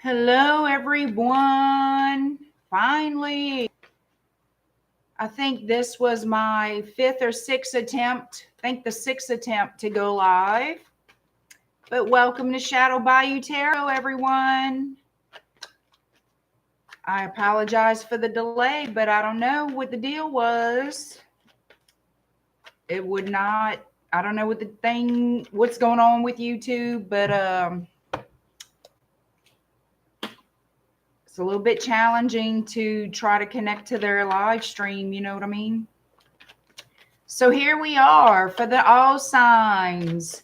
Hello, everyone. Finally, I think this was my fifth or sixth attempt. I think the sixth attempt to go live. But welcome to Shadow Bayou Tarot, everyone. I apologize for the delay, but I don't know what the deal was. It would not, I don't know what's going on with YouTube, but it's a little bit challenging to try to connect to their live stream, you know what I mean? So here we are for the all signs.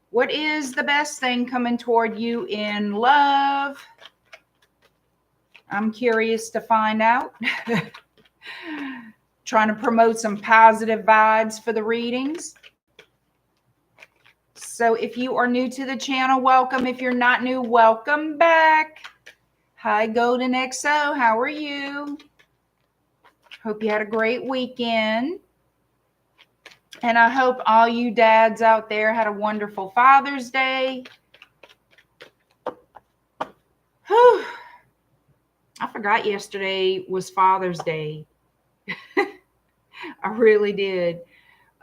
What is the best thing coming toward you in love? I'm curious to find out. Trying to promote some positive vibes for the readings. So if you are new to the channel, welcome. If you're not new, welcome back. Hi, Golden XO. How are you? Hope you had a great weekend. And I hope all you dads out there had a wonderful Father's Day. Whew. I forgot yesterday was Father's Day. I really did.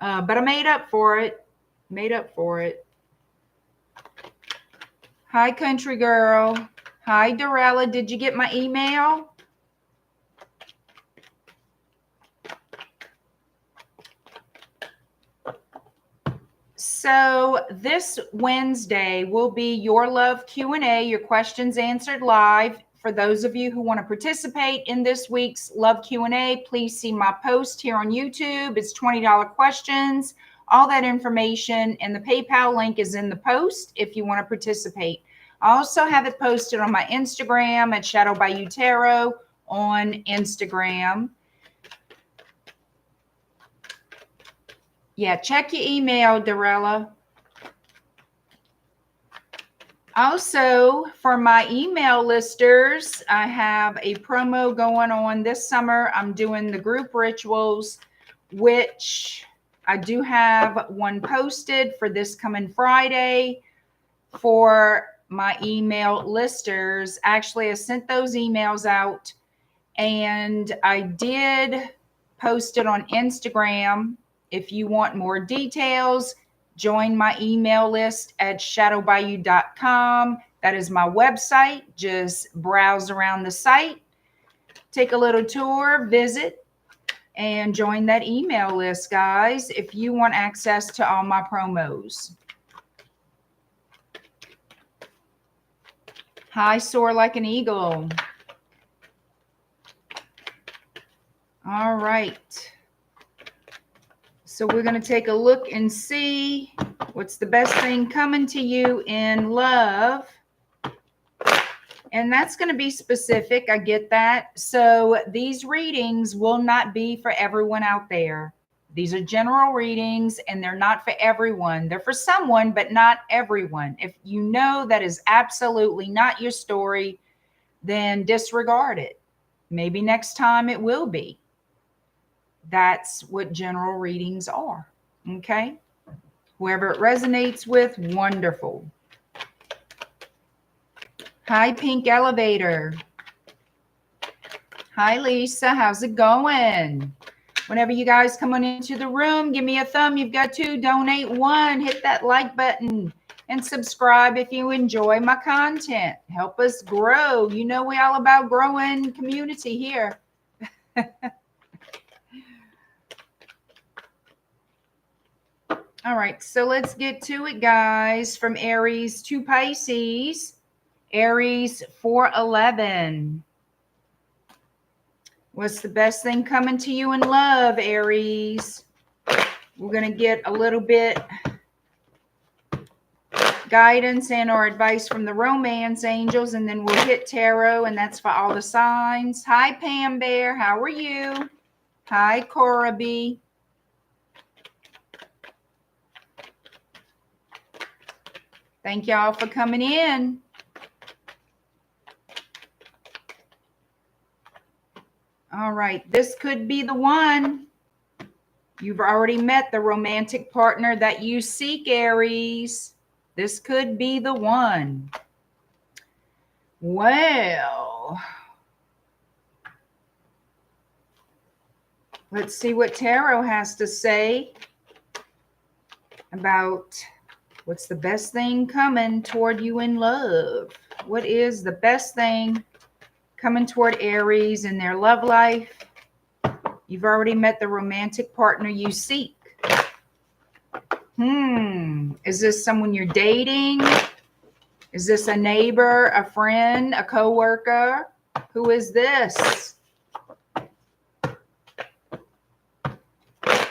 But I made up for it. Hi, country girl. Hi, Dorella. Did you get my email? So this Wednesday will be your love Q&A, your questions answered live. For those of you who want to participate in this week's love Q&A, please see my post here on YouTube. It's $20 questions. All that information and the PayPal link is in the post if you want to participate. I also have it posted on my Instagram at Shadow Bayou Tarot on Instagram. Yeah, check your email, Dorella. Also, for my email listers, I have a promo going on this summer. I'm doing the group rituals, which I do have one posted for this coming Friday for my email listers. Actually, I sent those emails out and I did post it on Instagram. If you want more details, join my email list at shadowbayou.com. That is my website. Just browse around the site, take a little tour, visit, and join that email list, guys, if you want access to all my promos. Hi, soar like an eagle. All right. So we're going to take a look and see what's the best thing coming to you in love. And that's going to be specific. I get that. So these readings will not be for everyone out there. These are general readings and they're not for everyone. They're for someone, but not everyone. If you know that is absolutely not your story, then disregard it. Maybe next time it will be. That's what general readings are. Okay. Whoever it resonates with, wonderful. Hi, Pink Elevator. Hi, Lisa. How's it going? Whenever you guys come on into the room, give me a thumb. You've got 2, donate 1, hit that like button and subscribe if you enjoy my content. Help us grow. You know, we're all about growing community here. All right, so let's get to it, guys. From Aries to Pisces, Aries 411. What's the best thing coming to you in love, Aries? We're going to get a little bit guidance and or advice from the romance angels, and then we'll hit tarot, and that's for all the signs. Hi, Pam Bear. How are you? Hi, Cora B. Thank y'all for coming in. All right, this could be the one. You've already met the romantic partner that you seek, Aries. This could be the one. Well, let's see what tarot has to say about what's the best thing coming toward you in love. What is the best thing coming toward Aries in their love life? You've already met the romantic partner you seek. Is this someone you're dating? Is this a neighbor, a friend, a coworker? Who is this?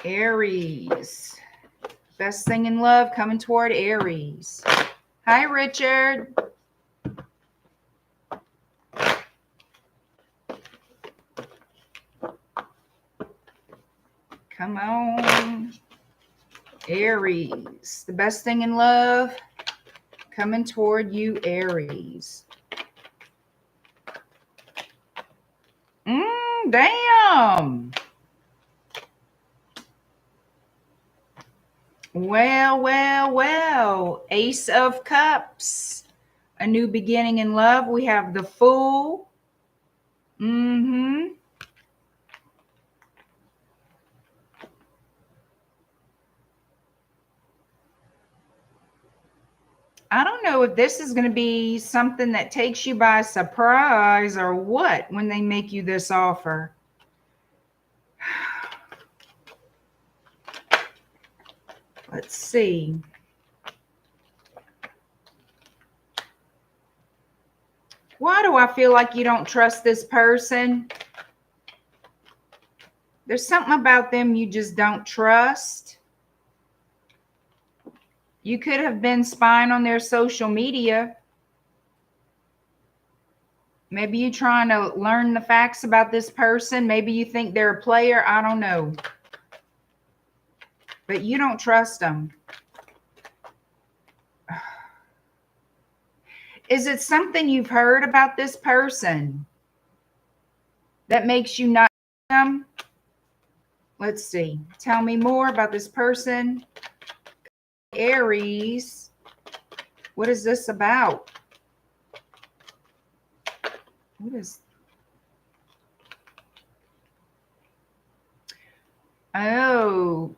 Aries. Best thing in love coming toward Aries. Hi, Richard. Come on. Aries. The best thing in love coming toward you, Aries. Damn. Well. Ace of Cups. A new beginning in love. We have the Fool. I don't know if this is going to be something that takes you by surprise or what when they make you this offer. Let's see. Why do I feel like you don't trust this person? There's something about them you just don't trust. You could have been spying on their social media. Maybe you're trying to learn the facts about this person. Maybe you think they're a player. I don't know. But you don't trust them. Is it something you've heard about this person that makes you not them? Let's see. Tell me more about this person. Aries. What is this about? What is... Oh.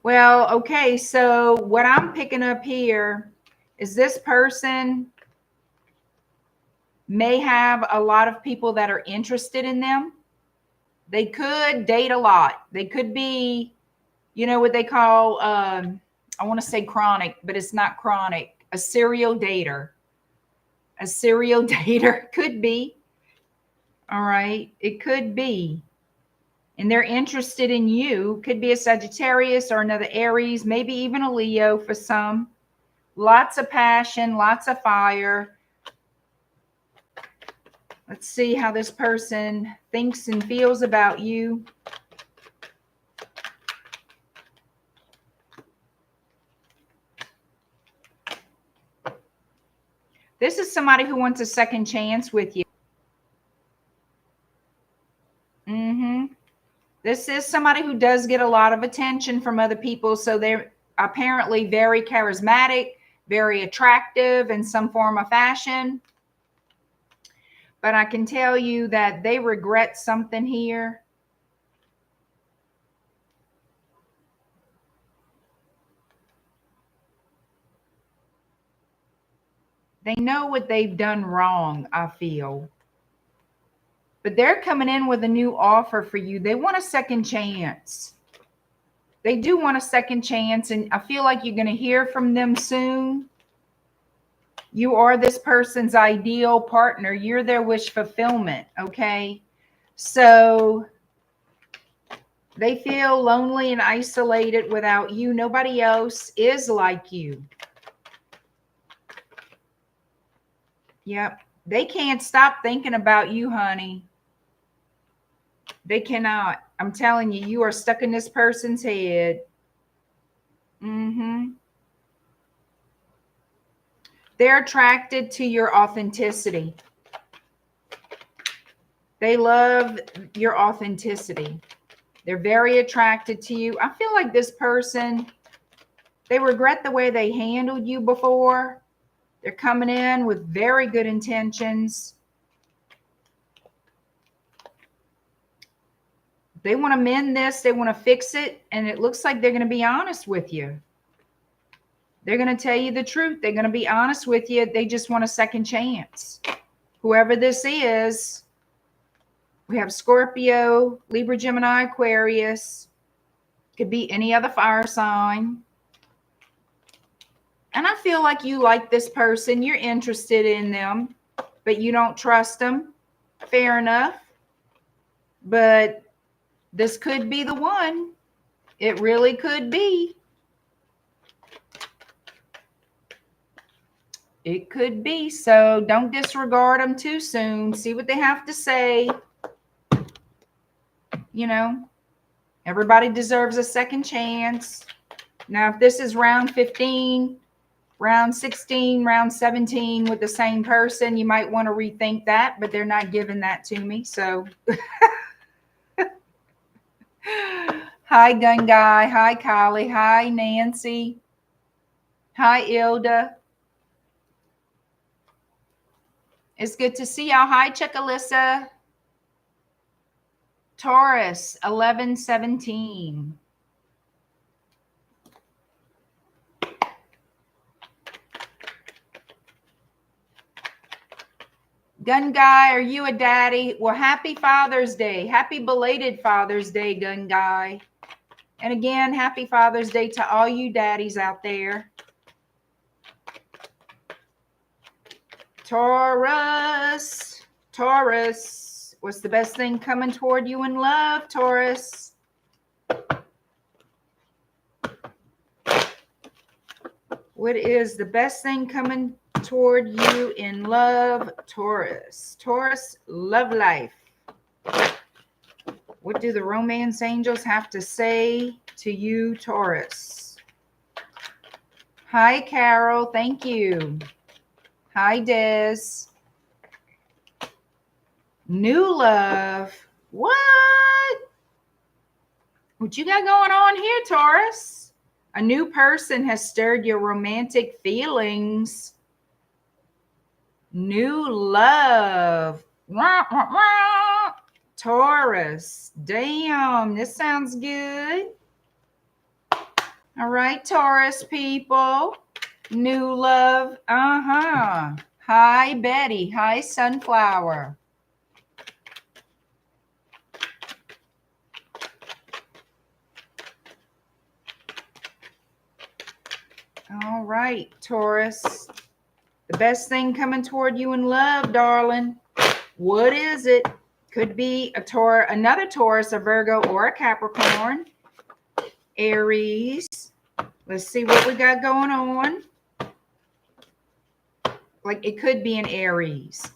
Well, okay. So what I'm picking up here is this person may have a lot of people that are interested in them. They could date a lot. They could be, you know, what they call, I want to say chronic, but it's not chronic. A serial dater. A serial dater could be. All right. It could be. And they're interested in you. Could be a Sagittarius or another Aries, maybe even a Leo for some. Lots of passion, lots of fire. Let's see how this person thinks and feels about you. This is somebody who wants a second chance with you. This is somebody who does get a lot of attention from other people. So they're apparently very charismatic, very attractive in some form of fashion. But I can tell you that they regret something here. They know what they've done wrong, I feel. But they're coming in with a new offer for you. They want a second chance. They do want a second chance, and I feel like you're going to hear from them soon. You are this person's ideal partner. You're their wish fulfillment, okay? So they feel lonely and isolated without you. Nobody else is like you. Yep. They can't stop thinking about you, honey. They cannot. I'm telling you, you are stuck in this person's head. They're attracted to your authenticity. They love your authenticity. They're very attracted to you. I feel like this person, they regret the way they handled you before. They're coming in with very good intentions. They want to mend this. They want to fix it. And it looks like they're going to be honest with you. They're going to tell you the truth. They're going to be honest with you. They just want a second chance. Whoever this is, we have Scorpio, Libra, Gemini, Aquarius. Could be any other fire sign. And I feel like you like this person. You're interested in them, but you don't trust them. Fair enough. But this could be the one. It really could be. It could be. So don't disregard them too soon. See what they have to say. You know, everybody deserves a second chance. Now, if this is round 15, round 16, round 17 with the same person, you might want to rethink that, but they're not giving that to me. So, hi, Gun Guy. Hi, Kylie. Hi, Nancy. Hi, Ilda. It's good to see y'all. Hi, Chuck Alyssa. Taurus, 1117. Gun Guy, are you a daddy? Well, happy Father's Day. Happy belated Father's Day, Gun Guy. And again, happy Father's Day to all you daddies out there. Taurus. Taurus. What's the best thing coming toward you in love, Taurus? What is the best thing coming toward you in love, Taurus? Taurus, love life. What do the romance angels have to say to you, Taurus? Hi, Carol. Thank you. Hi, Des. New love. What? What you got going on here, Taurus? A new person has stirred your romantic feelings. New love. Wah, wah, wah. Taurus. Damn, this sounds good. All right, Taurus people. New love. Uh-huh. Hi, Betty. Hi, Sunflower. All right, Taurus. The best thing coming toward you in love, darling. What is it? Could be a Taurus, another Taurus, a Virgo, or a Capricorn. Aries. Let's see what we got going on. Like it could be an Aries.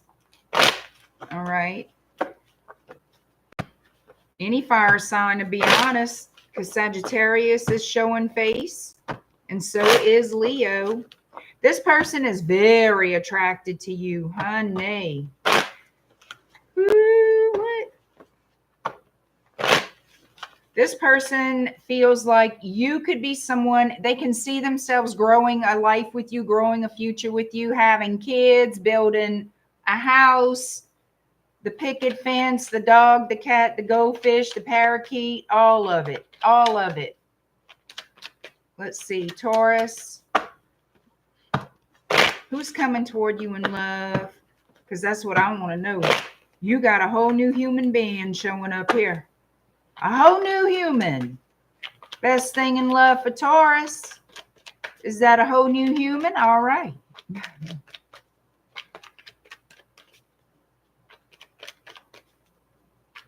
All right. Any fire sign, to be honest, because Sagittarius is showing face, and so is Leo. This person is very attracted to you, honey. Ooh, what? This person feels like you could be someone, they can see themselves growing a life with you, growing a future with you, having kids, building a house, the picket fence, the dog, the cat, the goldfish, the parakeet, all of it. All of it. Let's see, Taurus. Who's coming toward you in love? Because that's what I want to know. You got a whole new human being showing up here. A whole new human. Best thing in love for Taurus. Is that a whole new human? All right.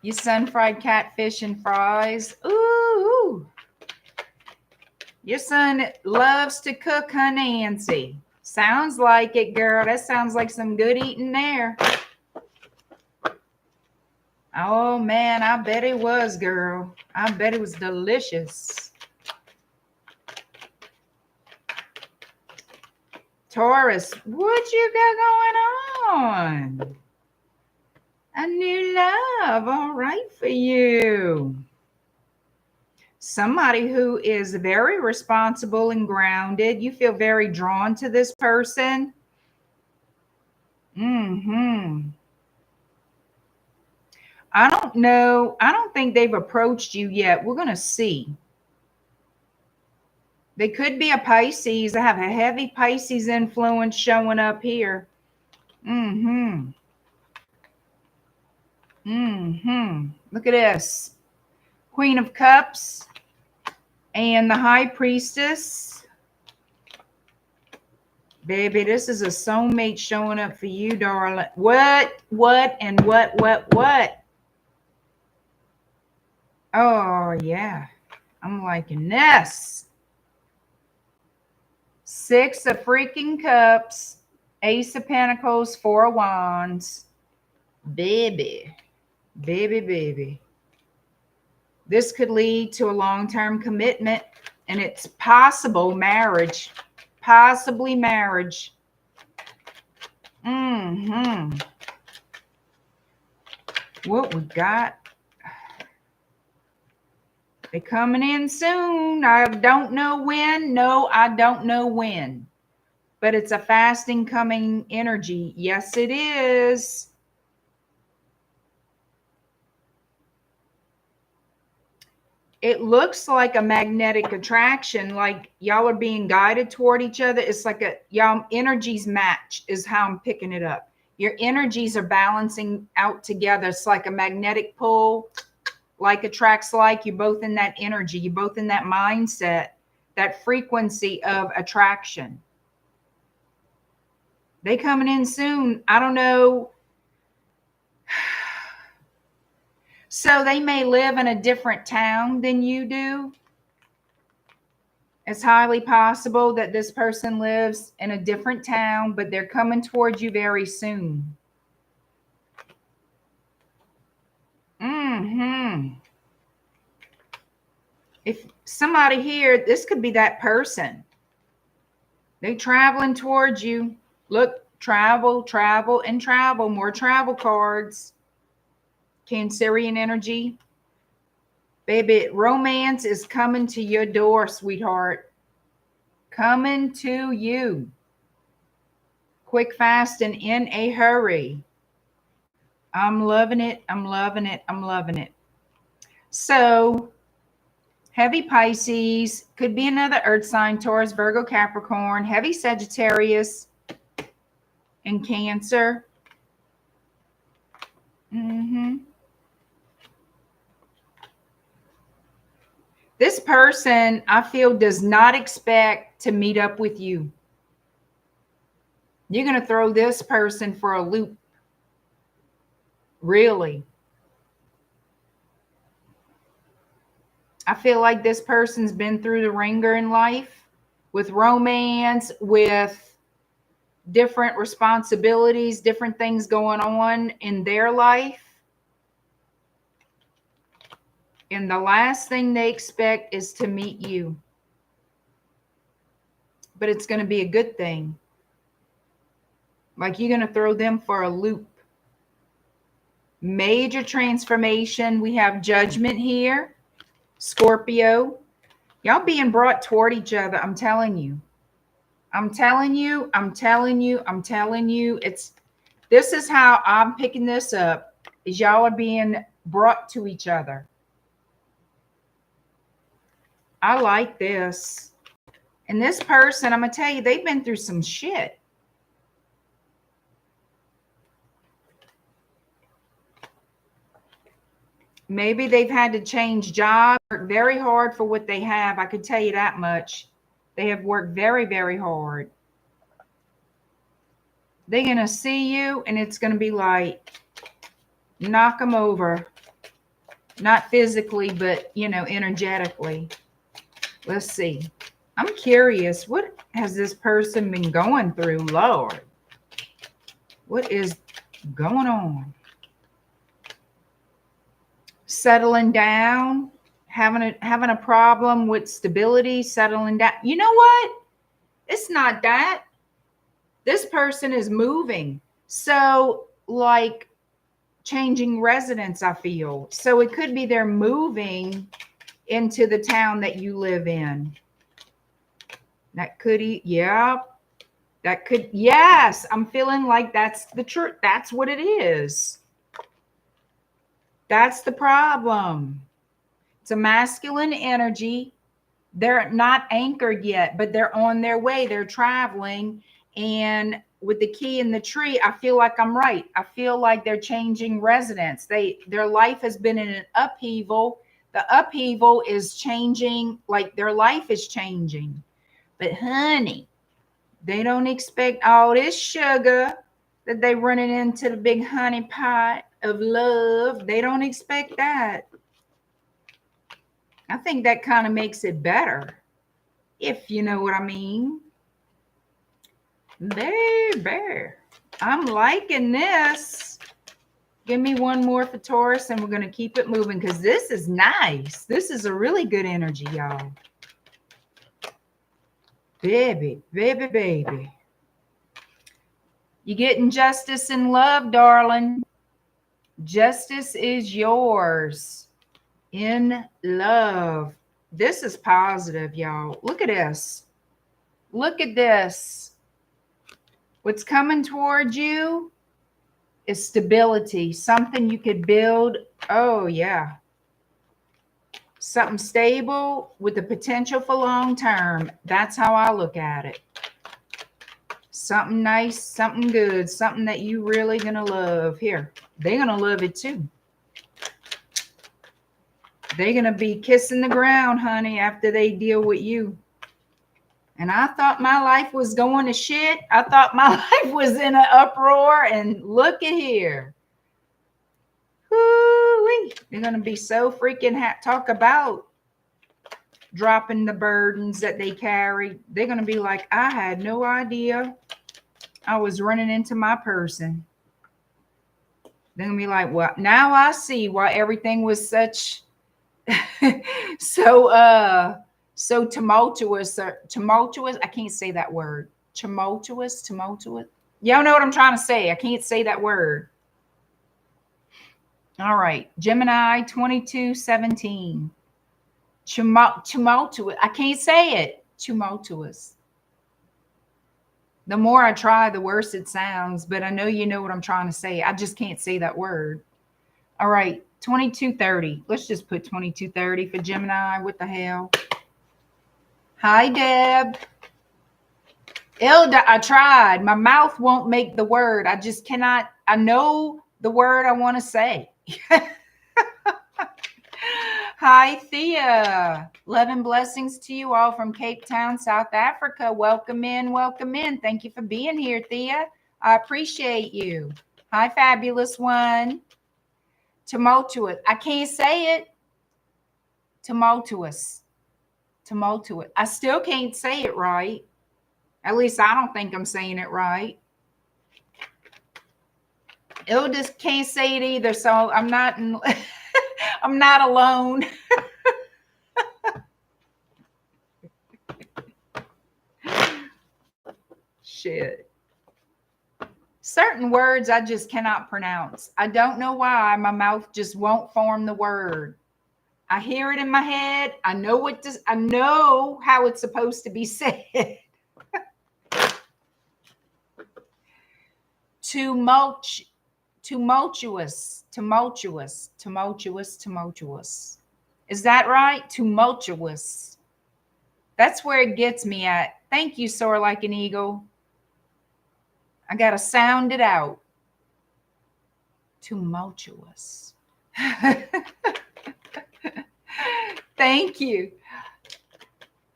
You sun-fried catfish and fries. Ooh. Your son loves to cook, huh, Nancy? Sounds like it, girl. That sounds like some good eating there. Oh, man, I bet it was, girl. I bet it was delicious. Taurus, what you got going on? A new love, all right for you. Somebody who is very responsible and grounded. You feel very drawn to this person. I don't know. I don't think they've approached you yet. We're going to see. They could be a Pisces. I have a heavy Pisces influence showing up here. Look at this. Queen of Cups and the High Priestess. Baby, this is a soulmate showing up for you, darling. What? Oh, yeah. I'm liking this. Six of freaking Cups. Ace of Pentacles. Four of Wands. Baby. This could lead to a long-term commitment, and it's possible marriage. Possibly marriage. What we got? They're coming in soon. I don't know when. No, I don't know when. But it's a fast incoming energy. Yes, it is. It looks like a magnetic attraction, like y'all are being guided toward each other. It's like y'all energies match is how I'm picking it up. Your energies are balancing out together. It's like a magnetic pull, like attracts like. You're both in that energy. You're both in that mindset, that frequency of attraction. They coming in soon. I don't know. So they may live in a different town than you do. It's highly possible that this person lives in a different town, but they're coming towards you very soon. If somebody here, this could be that person. They're traveling towards you. Look, travel, and travel. More travel cards. Cancerian energy. Baby, romance is coming to your door, sweetheart. Coming to you. Quick, fast, and in a hurry. I'm loving it. So, heavy Pisces. Could be another earth sign. Taurus, Virgo, Capricorn. Heavy Sagittarius. And Cancer. This person, I feel, does not expect to meet up with you. You're going to throw this person for a loop. Really. I feel like this person's been through the ringer in life with romance, with different responsibilities, different things going on in their life. And the last thing they expect is to meet you. But it's going to be a good thing. Like you're going to throw them for a loop. Major transformation. We have Judgment here. Scorpio. Y'all being brought toward each other. I'm telling you. This is how I'm picking this up. Is y'all are being brought to each other. I like this. And this person, I'm going to tell you, they've been through some shit. Maybe they've had to change jobs, work very hard for what they have. I could tell you that much. They have worked very, very hard. They're going to see you and it's going to be like, knock them over. Not physically, but, you know, energetically. Let's see. I'm curious. What has this person been going through, Lord? What is going on? Settling down, having a problem with stability, settling down. You know what? It's not that. This person is moving. So, like changing residence, I feel. So it could be they're moving into the town that you live in. That could, yeah. That could, yes, I'm feeling like that's the truth. That's what it is. That's the problem. It's a masculine energy. They're not anchored yet, but they're on their way. They're traveling. And with the key in the tree, I feel like I'm right. I feel like they're changing residence. Their life has been in an upheaval. The upheaval is changing, like their life is changing. But honey, they don't expect all this sugar that they running into the big honey pot of love. They don't expect that. I think that kind of makes it better, if you know what I mean. Baby, I'm liking this. Give me one more for Taurus and we're going to keep it moving because this is nice. This is a really good energy, y'all. Baby, baby, baby. You're getting justice and love, darling. Justice is yours in love. This is positive, y'all. Look at this. Look at this. What's coming towards you is stability, something you could build. Oh, yeah. Something stable with the potential for long term. That's how I look at it. Something nice, something good, something that you really going to love. Here, they're going to love it too. They're going to be kissing the ground, honey, after they deal with you. And I thought my life was going to shit. I thought my life was in an uproar. And look at here. Woo-wee. They're going to be so freaking talk about dropping the burdens that they carry. They're going to be like, I had no idea I was running into my person. They're going to be like, well, now I see why everything was such so tumultuous or tumultuous. I can't say that word. Tumultuous. Y'all know what I'm trying to say. I can't say that word. All right. Gemini 2217. Tumultuous. I can't say it. Tumultuous. The more I try, the worse it sounds, but I know you know what I'm trying to say. I just can't say that word. All right. 2230. Let's just put 2230 for Gemini. What the hell? Hi, Deb. Ilda, I tried. My mouth won't make the word. I just cannot. I know the word I want to say. Hi, Thea. Love and blessings to you all from Cape Town, South Africa. Welcome in. Welcome in. Thank you for being here, Thea. I appreciate you. Hi, fabulous one. Tumultuous. I can't say it. Tumultuous. Tumultuous. I still can't say it right. At least I don't think I'm saying it right. Ilda can't say it either, so I'm not I'm not alone. Shit. Certain words I just cannot pronounce. I don't know why. My mouth just won't form the word. I hear it in my head. I know I know how it's supposed to be said. Tumultuous. Is that right? Tumultuous. That's where it gets me at. Thank you, Soar Like an Eagle. I got to sound it out. Tumultuous. Thank you.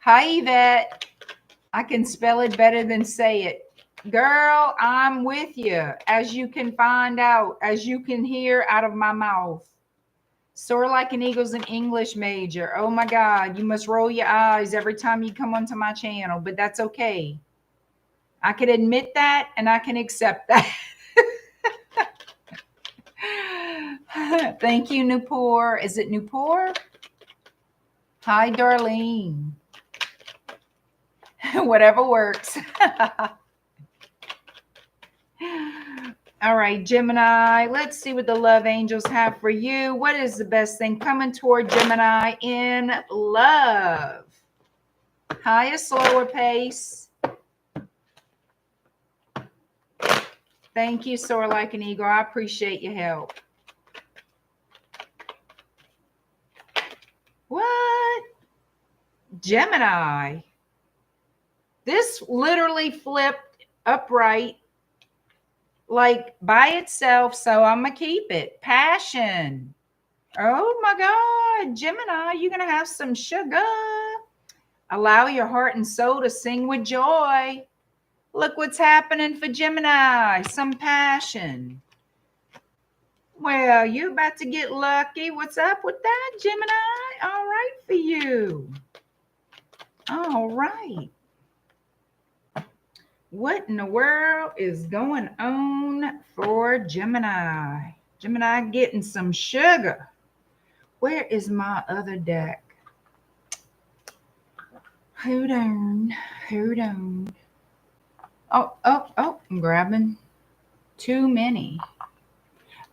Hi, Yvette. I can spell it better than say it. Girl, I'm with you. As you can find out, as you can hear out of my mouth. Soar Like an Eagle's an English major. Oh my God, you must roll your eyes every time you come onto my channel, but that's okay. I can admit that and I can accept that. Thank you, Nupur. Is it Nupur? Hi, Darlene. Whatever works. All right, Gemini. Let's see what the love angels have for you. What is the best thing coming toward Gemini in love? Higher, slower pace. Thank you, Soar Like an Eagle. I appreciate your help. What? Gemini. This literally flipped upright like by itself, so I'm going to keep it. Passion. Oh my God, Gemini, you're going to have some sugar. Allow your heart and soul to sing with joy. Look what's happening for Gemini. Some passion. Well, you're about to get lucky. What's up with that, Gemini? All right for you. All right. What in the world is going on for Gemini? Gemini getting some sugar. Where is my other deck? Hold on. Hold on. Oh, I'm grabbing too many.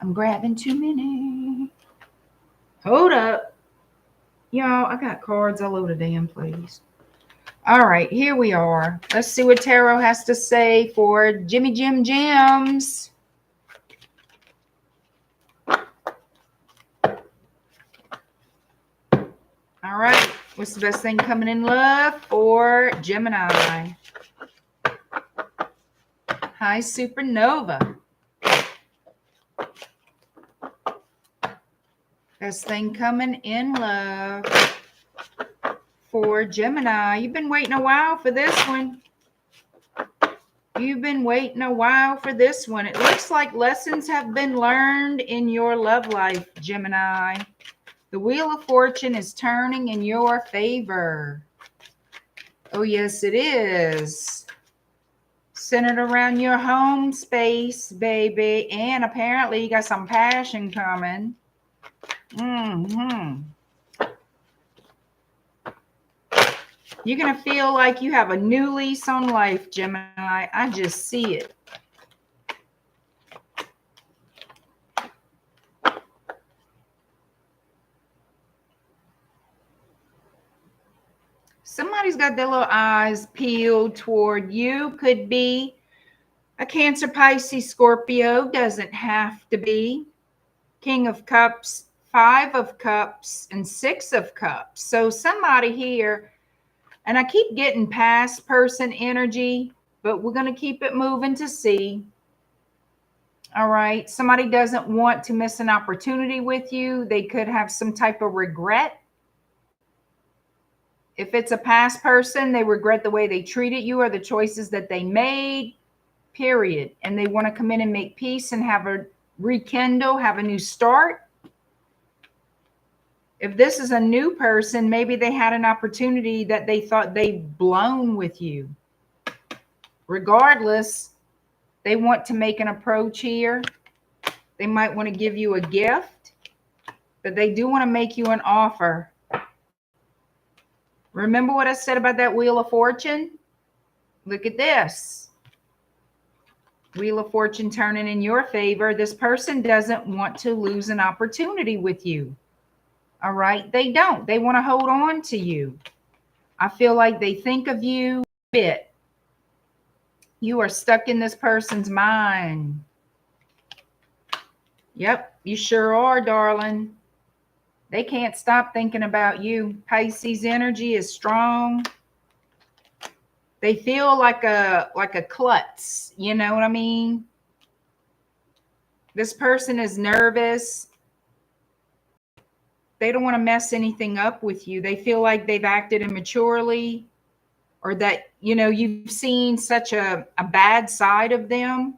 I'm grabbing too many. Hold up. Y'all, I got cards all over the damn place. All right, here we are. Let's see what Tarot has to say for Jimmy Jim Jams. All right, what's the best thing coming in love for Gemini? Hi, Supernova. Best thing coming in love for Gemini. You've been waiting a while for this one. You've been waiting a while for this one. It looks like lessons have been learned in your love life, Gemini. The Wheel of Fortune is turning in your favor. Oh, yes, it is. Centered around your home space, baby. And apparently you got some passion coming. You're going to feel like you have a new lease on life, Gemini. I just see it. Somebody's got their little eyes peeled toward you. Could be a Cancer, Pisces, Scorpio. Doesn't have to be. King of Cups, Five of Cups, and Six of Cups. So somebody here, and I keep getting past person energy, but we're going to keep it moving to see. All right. Somebody doesn't want to miss an opportunity with you. They could have some type of regret. If it's a past person, they regret the way they treated you or the choices that they made, period. And they want to come in and make peace and have a rekindle, have a new start. If this is a new person, maybe they had an opportunity that they thought they'd blown with you. Regardless, they want to make an approach here. They might want to give you a gift, but they do want to make you an offer. Remember what I said about that Wheel of Fortune? Look at this. Wheel of Fortune turning in your favor. This person doesn't want to lose an opportunity with you. All right? They don't. They want to hold on to you. I feel like they think of you a bit. You are stuck in this person's mind. Yep, you sure are, darling. They can't stop thinking about you. Pisces energy is strong. They feel like a klutz. You know what I mean? This person is nervous. They don't want to mess anything up with you. They feel like they've acted immaturely, or that, you know, you've seen such a bad side of them.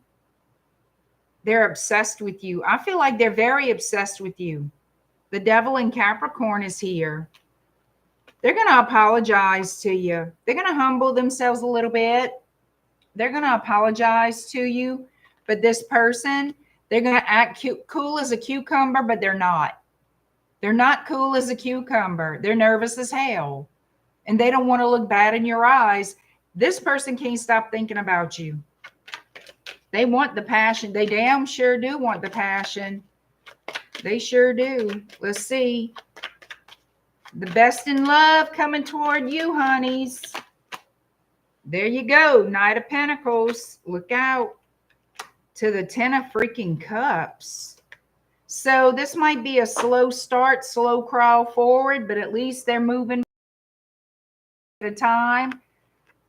They're obsessed with you. I feel like they're very obsessed with you. The devil in Capricorn is here. They're going to apologize to you. They're going to humble themselves a little bit. They're going to apologize to you. But this person, they're going to act cool as a cucumber, but they're not. They're not cool as a cucumber. They're nervous as hell. And they don't want to look bad in your eyes. This person can't stop thinking about you. They want the passion. They damn sure do want the passion. They sure do. Let's see. The best in love coming toward you, honeys. There you go. Knight of Pentacles. Look out. to the 10 of freaking cups. So this might be a slow start, slow crawl forward, but at least they're moving at a time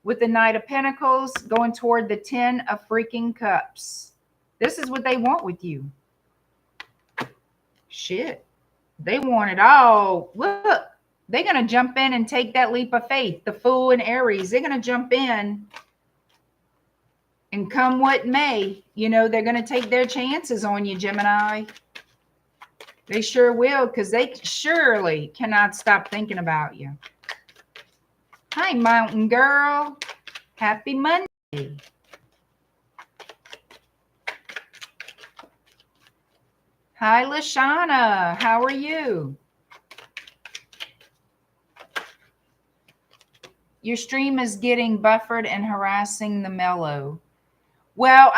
with the Knight of Pentacles going toward the 10 of freaking cups. This is what they want with you. Shit. They want it all. Look, they're going to jump in and take that leap of faith. The Fool and Aries, they're going to jump in and come what may. You know, they're going to take their chances on you, Gemini. They sure will, because they surely cannot stop thinking about you. Hi, Mountain Girl. Happy Monday. Hi, Lashana. How are you? Your stream is getting buffered and harassing the mellow. Well,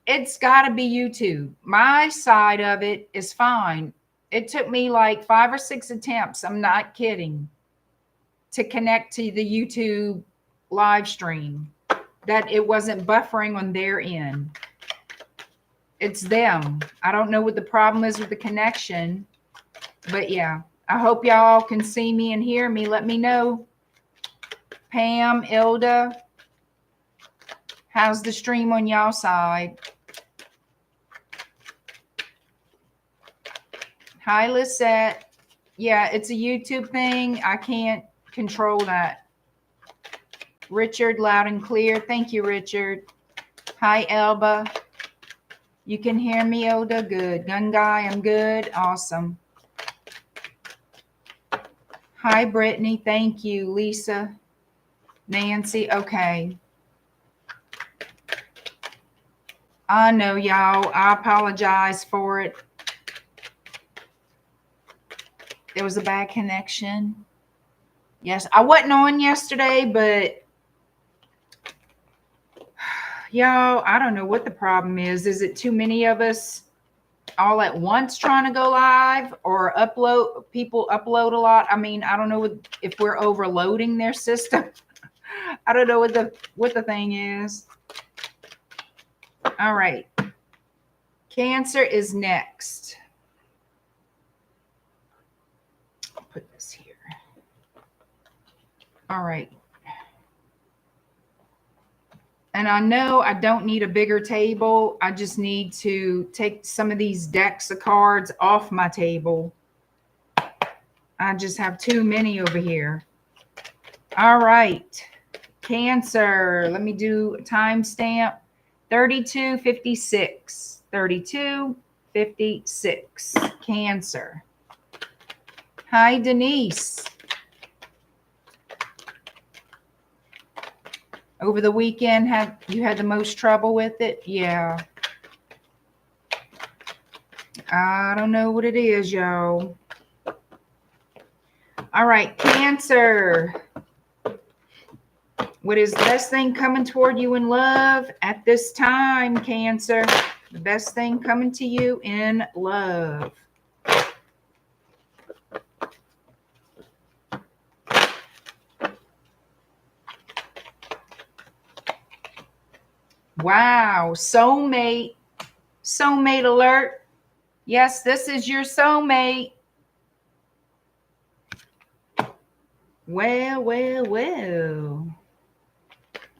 it's got to be YouTube. My side of it is fine. It took me like 5 or 6 attempts, I'm not kidding, to connect to the YouTube live stream, that it wasn't buffering on their end. It's them. I don't know what the problem is with the connection, but yeah, I hope y'all can see me and hear me. Let me know. Pam, Ilda, how's the stream on y'all side? Hi, Lisette. Yeah, it's a YouTube thing. I can't control that. Richard, loud and clear. Thank you, Richard. Hi, Elba. You can hear me, Ilda? Good. Gun Guy, I'm good. Awesome. Hi, Brittany. Thank you. Lisa. Nancy. Okay. I know, y'all. I apologize for it. There was a bad connection. Yes, I wasn't on yesterday, but y'all, I don't know what the problem is. Is it too many of us all at once trying to go live, or people upload a lot? I mean, I don't know if we're overloading their system. I don't know what the thing is. All right. Cancer is next. I'll put this here. All right. And I know I don't need a bigger table. I just need to take some of these decks of cards off my table. I just have too many over here. All right. Cancer. Let me do a timestamp. 32:56. 32:56. Cancer. Hi, Denise. Over the weekend, you had the most trouble with it? Yeah. I don't know what it is, y'all. All right, Cancer. What is the best thing coming toward you in love at this time, Cancer? The best thing coming to you in love. Wow, soulmate. Soulmate alert. Yes, this is your soulmate. Well, well, well.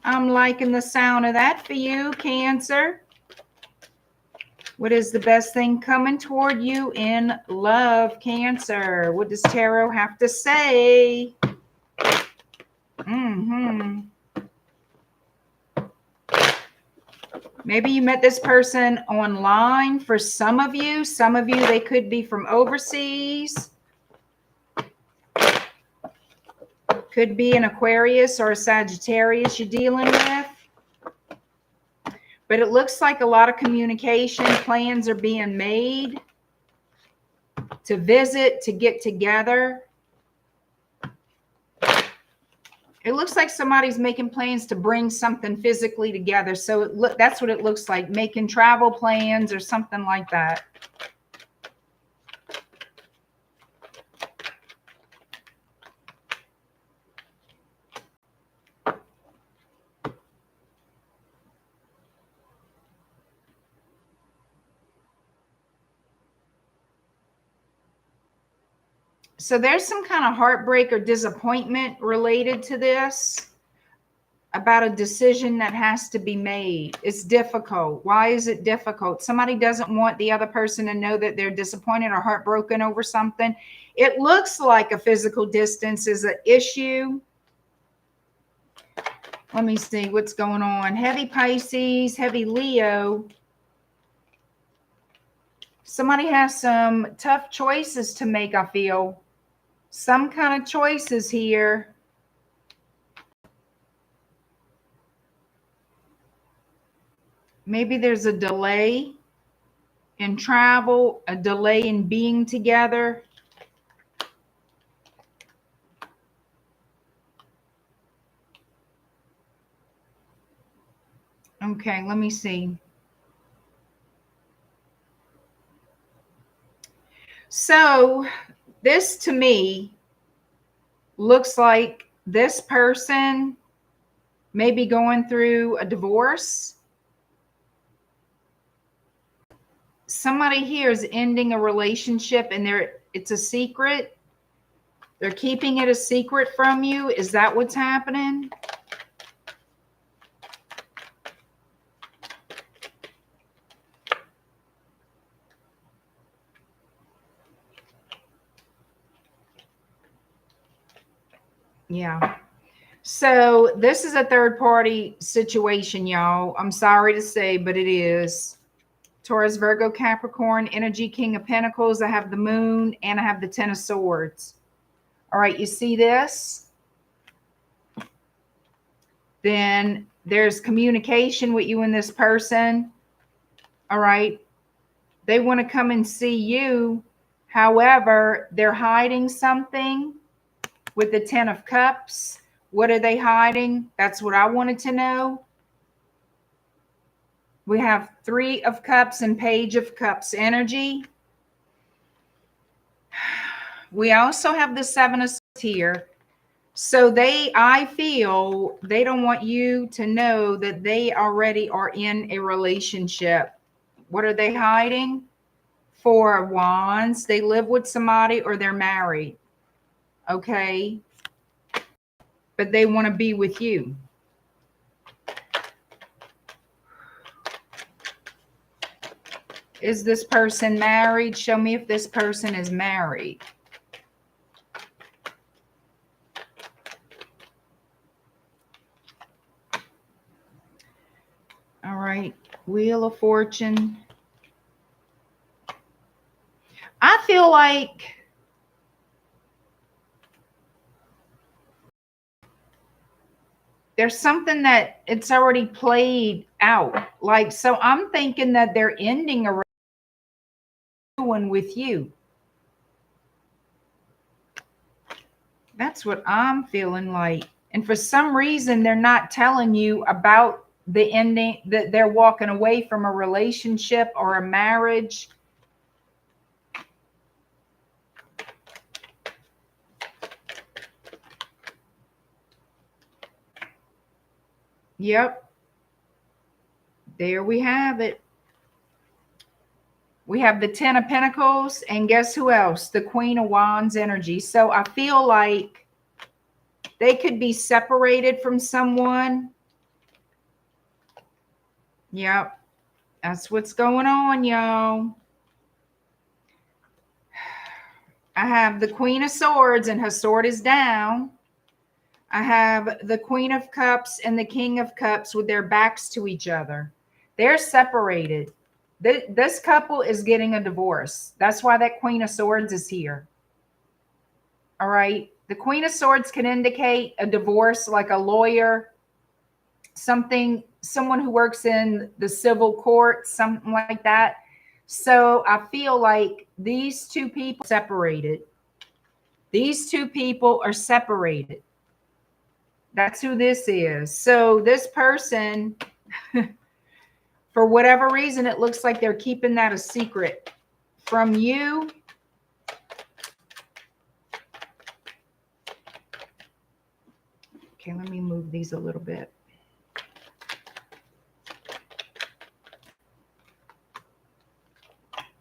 I'm liking the sound of that for you, Cancer. What is the best thing coming toward you in love, Cancer? What does Tarot have to say? Maybe you met this person online for some of you. Some of you, they could be from overseas. Could be an Aquarius or a Sagittarius you're dealing with. But it looks like a lot of communication plans are being made to visit, to get together. It looks like somebody's making plans to bring something physically together. So that's what it looks like, making travel plans or something like that. So there's some kind of heartbreak or disappointment related to this, about a decision that has to be made. It's difficult. Why is it difficult? Somebody doesn't want the other person to know that they're disappointed or heartbroken over something. It looks like a physical distance is an issue. Let me see what's going on. Heavy Pisces, heavy Leo. Somebody has some tough choices to make, I feel. Some kind of choices here. Maybe there's a delay in travel, a delay in being together. Okay, let me see. So this to me looks like this person may be going through a divorce. Somebody here is ending a relationship and it's a secret. They're keeping it a secret from you. Is that what's happening? Yeah. So this is a third party situation, y'all. I'm sorry to say, but it is. Taurus, Virgo, Capricorn, energy, King of Pentacles. I have the moon and I have the Ten of Swords. All right, you see this? Then there's communication with you and this person. All right. They want to come and see you. However, they're hiding something with the Ten of Cups. What are they hiding? That's what I wanted to know. We have Three of Cups and Page of Cups energy. We also have the Seven of Swords here. So I feel they don't want you to know that they already are in a relationship. What are they hiding? Four of Wands. They live with somebody or they're married. Okay. But they want to be with you. Is this person married? Show me if this person is married. All right. Wheel of Fortune. I feel like there's something that it's already played out. Like, so I'm thinking that they're ending a one with you. That's what I'm feeling like. And for some reason, they're not telling you about the ending, that they're walking away from a relationship or a marriage. Yep. There we have it. We have the Ten of Pentacles, and guess who else? The Queen of Wands energy. So I feel like they could be separated from someone. Yep. That's what's going on, y'all. I have the Queen of Swords, and her sword is down. I have the Queen of Cups and the King of Cups with their backs to each other. They're separated. This couple is getting a divorce. That's why that Queen of Swords is here. All right. The Queen of Swords can indicate a divorce, like a lawyer, someone who works in the civil court, something like that. So I feel like these two people separated. These two people are separated. That's who this is. So this person, for whatever reason, it looks like they're keeping that a secret from you. Okay, let me move these a little bit.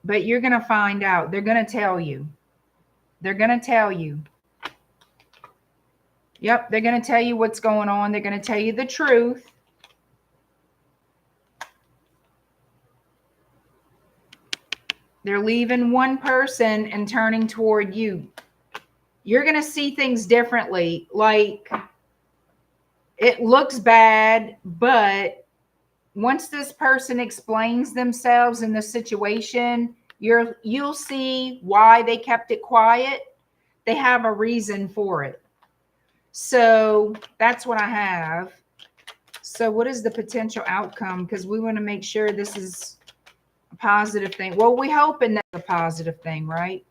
But you're going to find out. They're going to tell you. They're going to tell you. Yep, they're going to tell you what's going on. They're going to tell you the truth. They're leaving one person and turning toward you. You're going to see things differently. Like, it looks bad, but once this person explains themselves in the situation, you'll see why they kept it quiet. They have a reason for it. So that's what I have. So what is the potential outcome? Because we want to make sure this is a positive thing. Well, we're hoping that's a positive thing, right?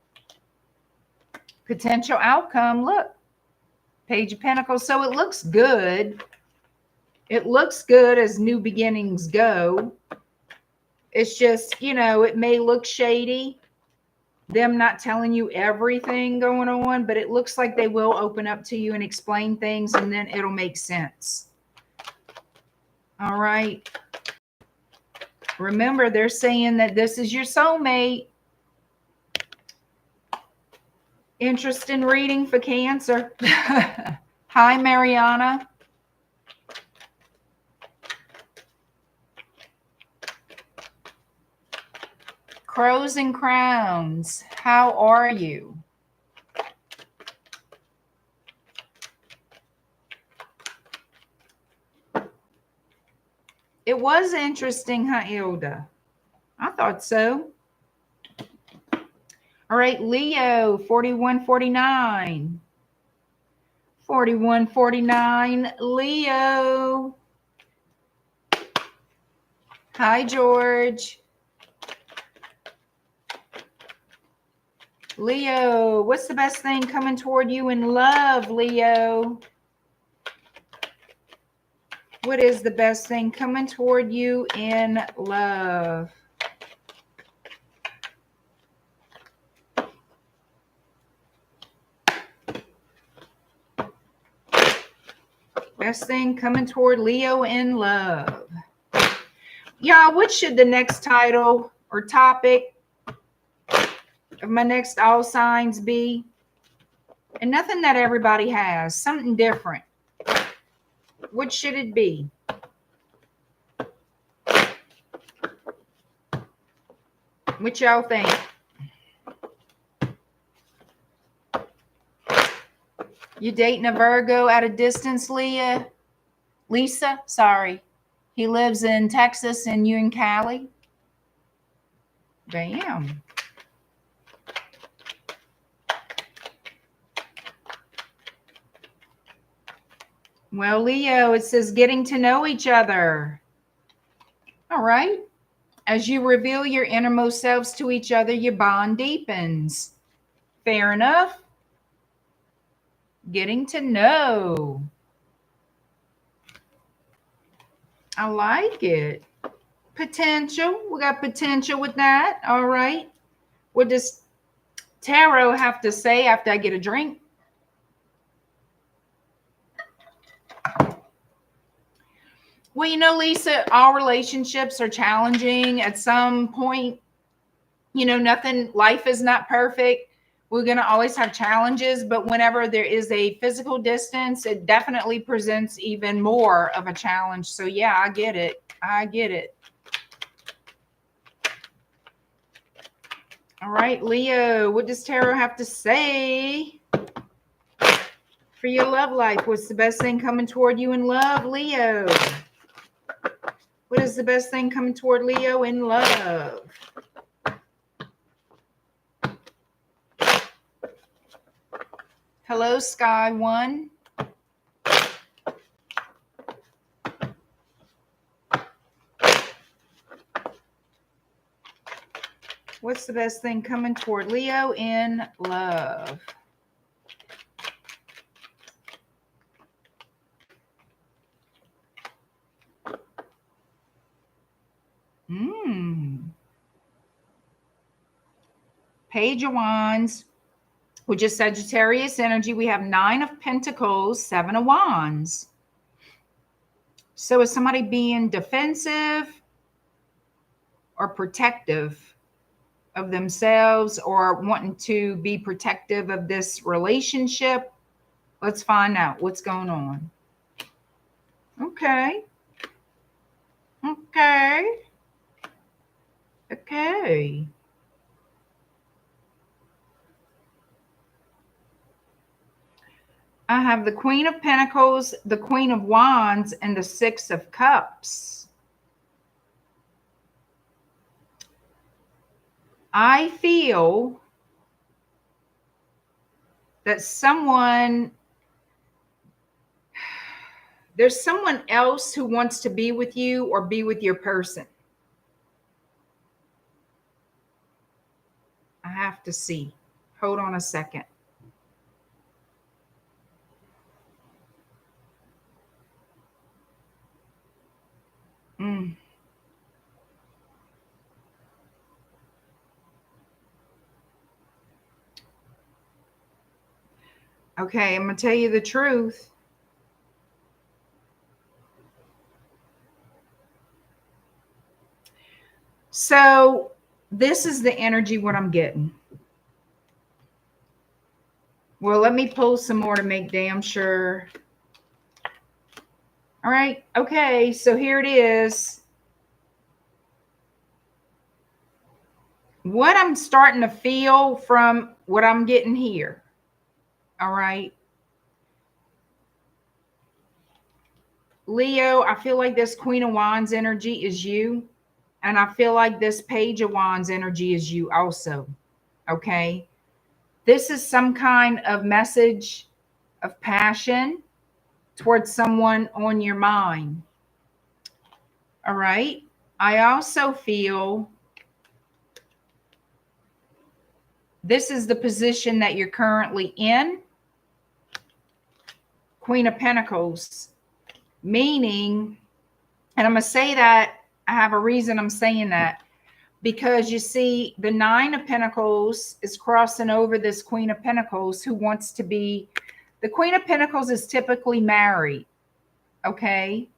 Potential outcome. Look, Page of Pentacles. So it looks good. It looks good as new beginnings go. It's just, you know, it may look shady, them not telling you everything going on, but it looks like they will open up to you and explain things, and then it'll make sense. All right. Remember, they're saying that this is your soulmate. Interest in reading for Cancer. Hi, Mariana. Crows and Crowns. How are you? It was interesting, huh, Hilda? I thought so. All right, Leo, 4149. 4149, Leo. Hi, George. Leo, what's the best thing coming toward you in love, Leo? What is the best thing coming toward you in love? Best thing coming toward Leo in love. Yeah, what should the next title or topic of my next all signs be? And nothing that everybody has, something different. What should it be? What y'all think? You dating a Virgo at a distance, Leah? Lisa, sorry. He lives in Texas and you in Cali? Bam. Well, Leo, it says getting to know each other. All right. As you reveal your innermost selves to each other, your bond deepens. Fair enough. Getting to know. I like it. Potential. We got potential with that. All right. What does tarot have to say after I get a drink? Well, you know, Lisa, all relationships are challenging at some point. You know, life is not perfect. We're going to always have challenges, but whenever there is a physical distance, it definitely presents even more of a challenge. So yeah, I get it. I get it. All right, Leo, what does tarot have to say for your love life? What's the best thing coming toward you in love, Leo? What is the best thing coming toward Leo in love? Hello, Sky One. What's the best thing coming toward Leo in love? Page of Wands, which is Sagittarius energy. We have 9 of Pentacles, 7 of Wands. So is somebody being defensive or protective? of themselves or wanting to be protective of this relationship. Let's find out what's going on. Okay. Okay. Okay. I have the Queen of Pentacles, the Queen of Wands, and the Six of Cups. I feel that there's someone else who wants to be with you or be with your person. I have to see. Hold on a second. Okay, I'm going to tell you the truth. So this is the energy what I'm getting. Well, let me pull some more to make damn sure. All right. Okay. So here it is. What I'm starting to feel from what I'm getting here. All right. Leo, I feel like this Queen of Wands energy is you. And I feel like this Page of Wands energy is you also. Okay. This is some kind of message of passion towards someone on your mind. All right. I also feel this is the position that you're currently in. Queen of Pentacles, meaning, and I'm going to say that, I have a reason I'm saying that, because you see the Nine of Pentacles is crossing over this Queen of Pentacles who wants to be, the Queen of Pentacles is typically married. Okay.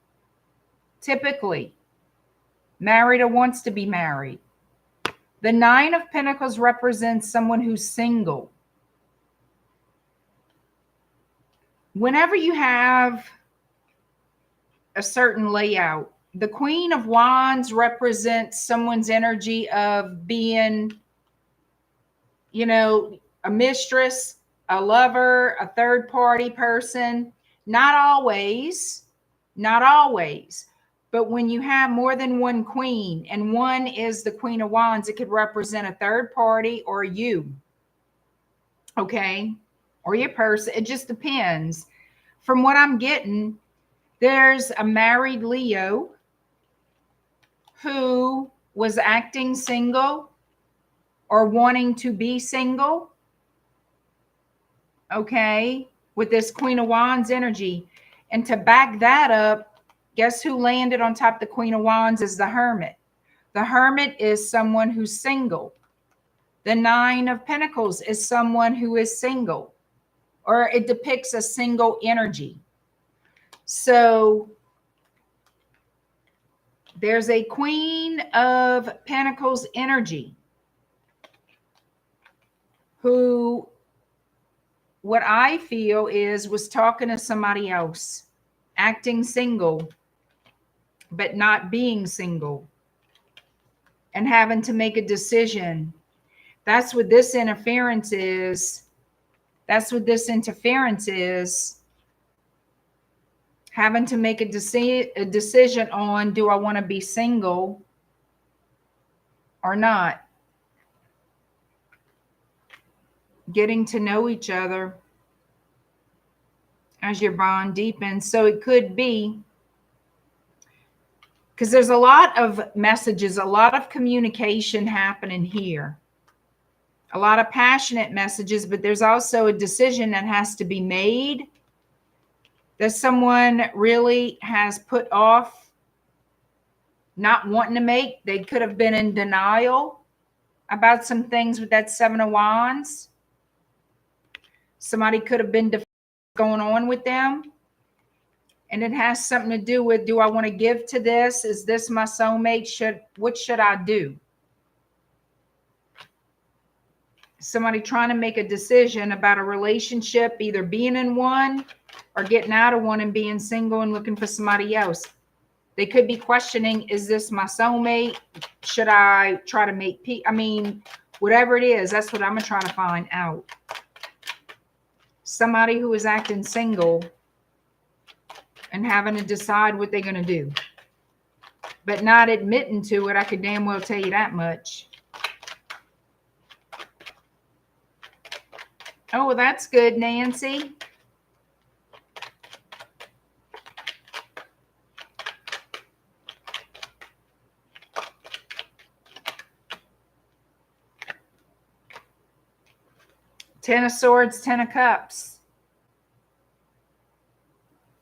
Typically married or wants to be married. The Nine of Pentacles represents someone who's single. Whenever you have a certain layout, the Queen of Wands represents someone's energy of being, you know, a mistress, a lover, a third party person. Not always, not always. But when you have more than one queen and one is the Queen of Wands, it could represent a third party or you. Okay. Or your person. It just depends. From what I'm getting, there's a married Leo who was acting single or wanting to be single. Okay. With this Queen of Wands energy. And to back that up, guess who landed on top of the Queen of Wands is the Hermit. The Hermit is someone who's single. The Nine of Pentacles is someone who is single, or it depicts a single energy. So there's a Queen of Pentacles energy who, what I feel is, was talking to somebody else, acting single, but not being single, and having to make a decision. That's what this interference is. That's what this interference is. Having to make a decision on, do I want to be single or not? Getting to know each other as your bond deepens. So it could be, because there's a lot of messages, a lot of communication happening here. A lot of passionate messages, but there's also a decision that has to be made that someone really has put off, not wanting to make. They could have been in denial about some things with that Seven of Wands. Somebody could have been going on with them. And it has something to do with, do I want to give to this? Is this my soulmate? What should I do? Somebody trying to make a decision about a relationship, either being in one or getting out of one and being single and looking for somebody else. They could be questioning, is this my soulmate? Should I try to make peace? I mean, whatever it is, that's what I'm going to try to find out. Somebody who is acting single and having to decide what they're going to do, but not admitting to it. I could damn well tell you that much. Oh, well, that's good, Nancy. Ten of Swords, Ten of Cups.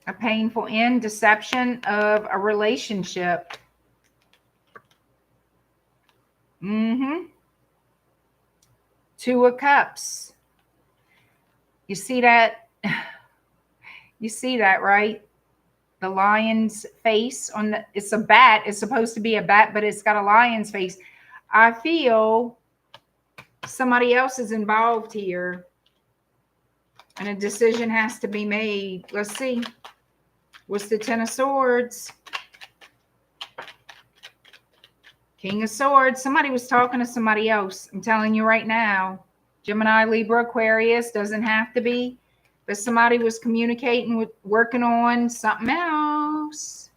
A painful end, deception of a relationship. Two of Cups. You see that? You see that, right? The lion's face on the, it's a bat. It's supposed to be a bat, but it's got a lion's face. I feel somebody else is involved here and a decision has to be made. Let's see. What's the Ten of Swords? King of Swords. Somebody was talking to somebody else. I'm telling you right now. Gemini, Libra, Aquarius, doesn't have to be, but somebody was communicating with, working on something else.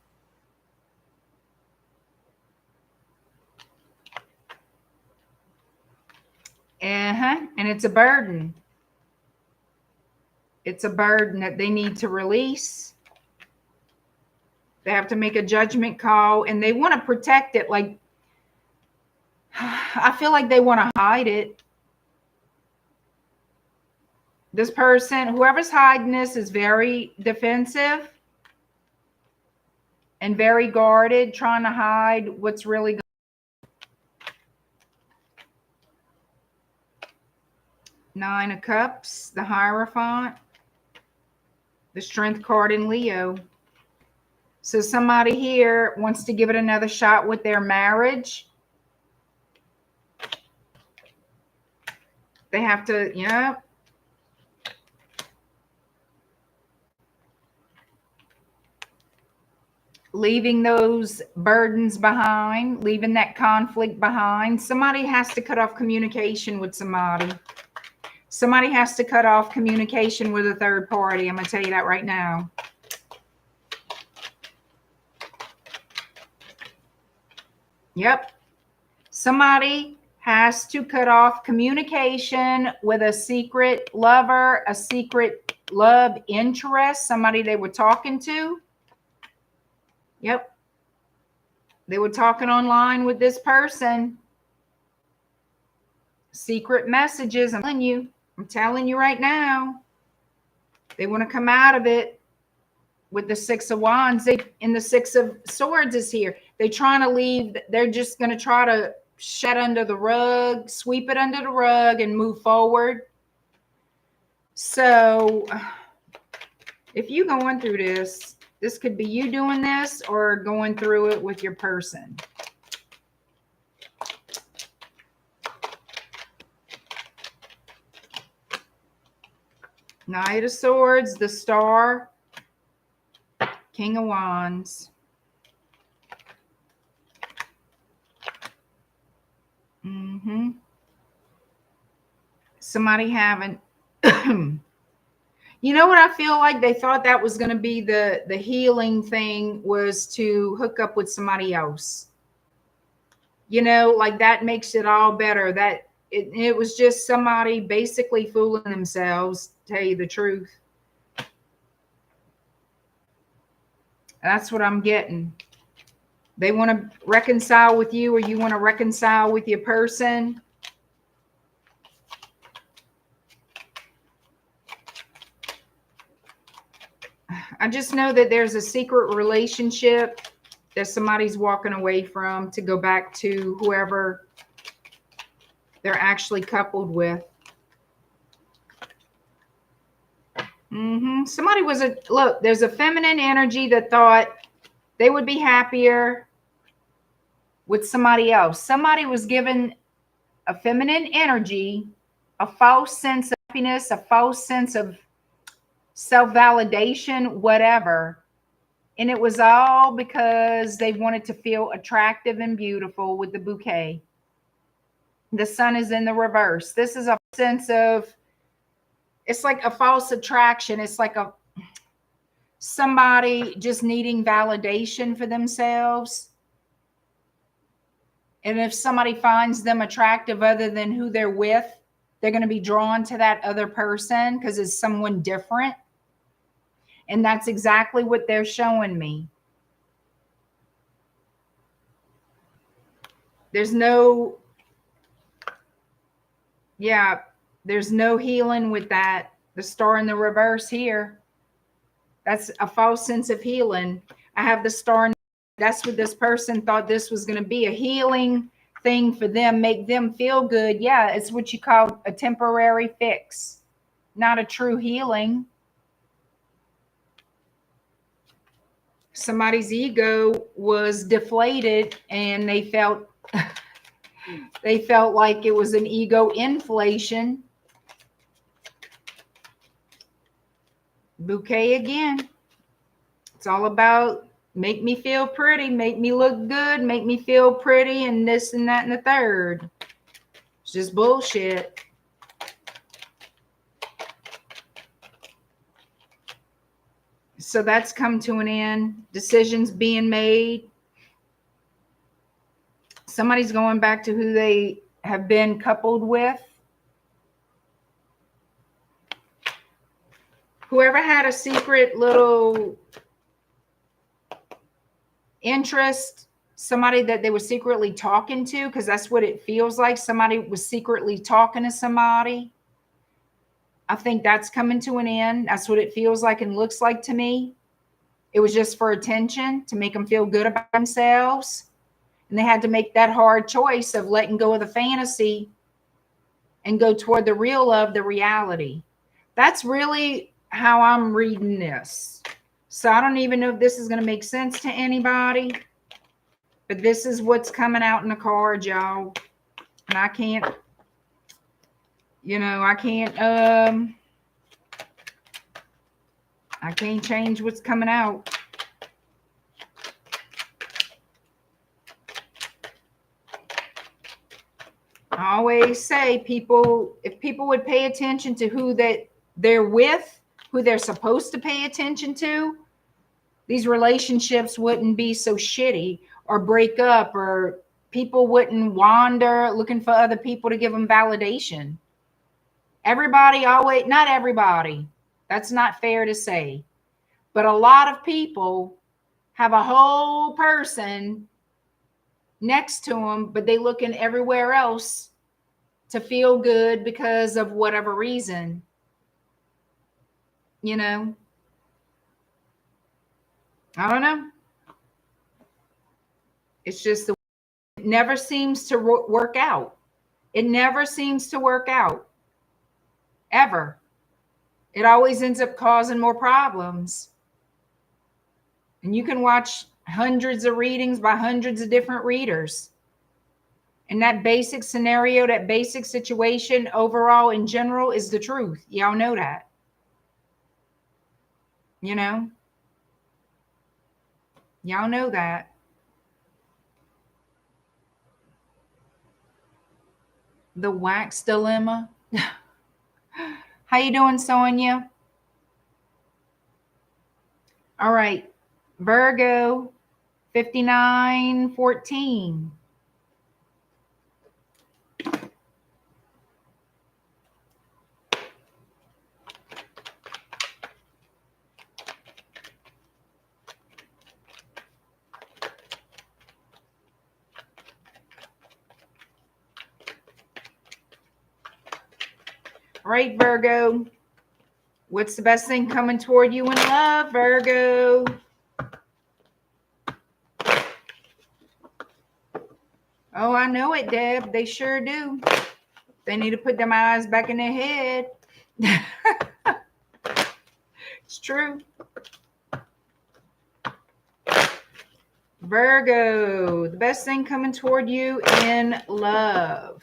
And it's a burden. It's a burden that they need to release. They have to make a judgment call and they want to protect it. Like, I feel like they want to hide it. This person, whoever's hiding this, is very defensive and very guarded, trying to hide what's really going on. Nine of Cups, the Hierophant, the Strength card in Leo. So somebody here wants to give it another shot with their marriage. They have to, yeah. Leaving those burdens behind, leaving that conflict behind. Somebody has to cut off communication with somebody. Somebody has to cut off communication with a third party. I'm going to tell you that right now. Yep. Somebody has to cut off communication with a secret lover, a secret love interest, somebody they were talking to. Yep. They were talking online with this person. Secret messages. I'm telling you right now. They want to come out of it with the Six of Wands. And the Six of Swords is here. They're trying to leave. They're just going to try to shut under the rug, sweep it under the rug and move forward. So if you're going through this, this could be you doing this or going through it with your person. Knight of Swords, the Star, King of Wands. Somebody having... You know what I feel like? They thought that was going to be the healing thing, was to hook up with somebody else. You know, like that makes it all better. That it was just somebody basically fooling themselves, to tell you the truth. That's what I'm getting. They want to reconcile with you, or you want to reconcile with your person. I just know that there's a secret relationship that somebody's walking away from to go back to whoever they're actually coupled with. Somebody was look, there's a feminine energy that thought they would be happier with somebody else. Somebody was given a feminine energy a false sense of happiness, a false sense of self-validation, whatever. And it was all because they wanted to feel attractive and beautiful with the bouquet. The sun is in the reverse. This is a sense of, it's like a false attraction. It's like somebody just needing validation for themselves. And if somebody finds them attractive other than who they're with, they're going to be drawn to that other person because it's someone different. And that's exactly what they're showing me. There's no, there's no healing with that. The star in the reverse here. That's a false sense of healing. I have the star. That's what this person thought this was going to be, a healing thing for them, make them feel good. Yeah, it's what you call a temporary fix, not a true healing. Somebody's ego was deflated and they felt like it was an ego inflation. Bouquet again. It's all about make me feel pretty, make me look good, make me feel pretty, and this and that and the third. It's just bullshit. So that's come to an end. Decisions being made. Somebody's going back to who they have been coupled with. Whoever had a secret little interest, somebody that they were secretly talking to, because that's what it feels like. Somebody was secretly talking to somebody. I think that's coming to an end. That's what it feels like and looks like to me. It was just for attention, to make them feel good about themselves. And they had to make that hard choice of letting go of the fantasy and go toward the real love, the reality. That's really how I'm reading this. So I don't even know if this is going to make sense to anybody, but this is what's coming out in the card, y'all. And I can't, I can't change what's coming out. I always say if people would pay attention to who they're with, who they're supposed to pay attention to, these relationships wouldn't be so shitty or break up, or people wouldn't wander looking for other people to give them validation. Everybody always, not everybody, that's not fair to say, but a lot of people have a whole person next to them, but they looking everywhere else to feel good because of whatever reason, I don't know. It's just it never seems to work out. It never seems to work out. Ever. It always ends up causing more problems. And you can watch hundreds of readings by hundreds of different readers. And that basic scenario, that basic situation overall in general is the truth. Y'all know that. Y'all know that. The wax dilemma. How you doing, Sonia? All right. Virgo, 5914. All right, Virgo. What's the best thing coming toward you in love, Virgo? Oh, I know it, Deb. They sure do. They need to put them eyes back in their head. It's true. Virgo, the best thing coming toward you in love.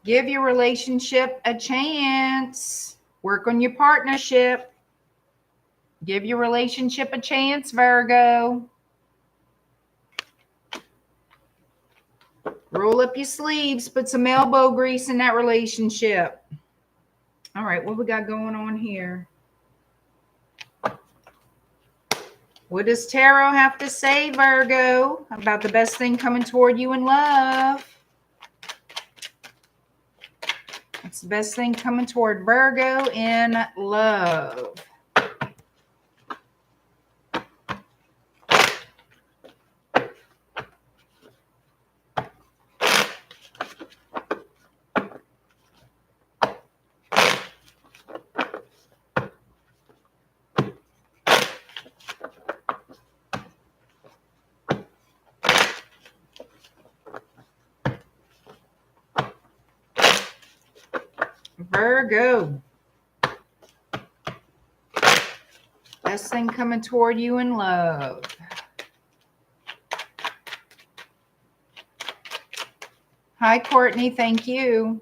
Give your relationship a chance. Work on your partnership. Give your relationship a chance, Virgo. Roll up your sleeves. Put some elbow grease in that relationship. All right, what we got going on here? What does Tarot have to say, Virgo, about the best thing coming toward you in love? What's the best thing coming toward Virgo in love? Virgo. Best thing coming toward you in love. Hi, Courtney. Thank you.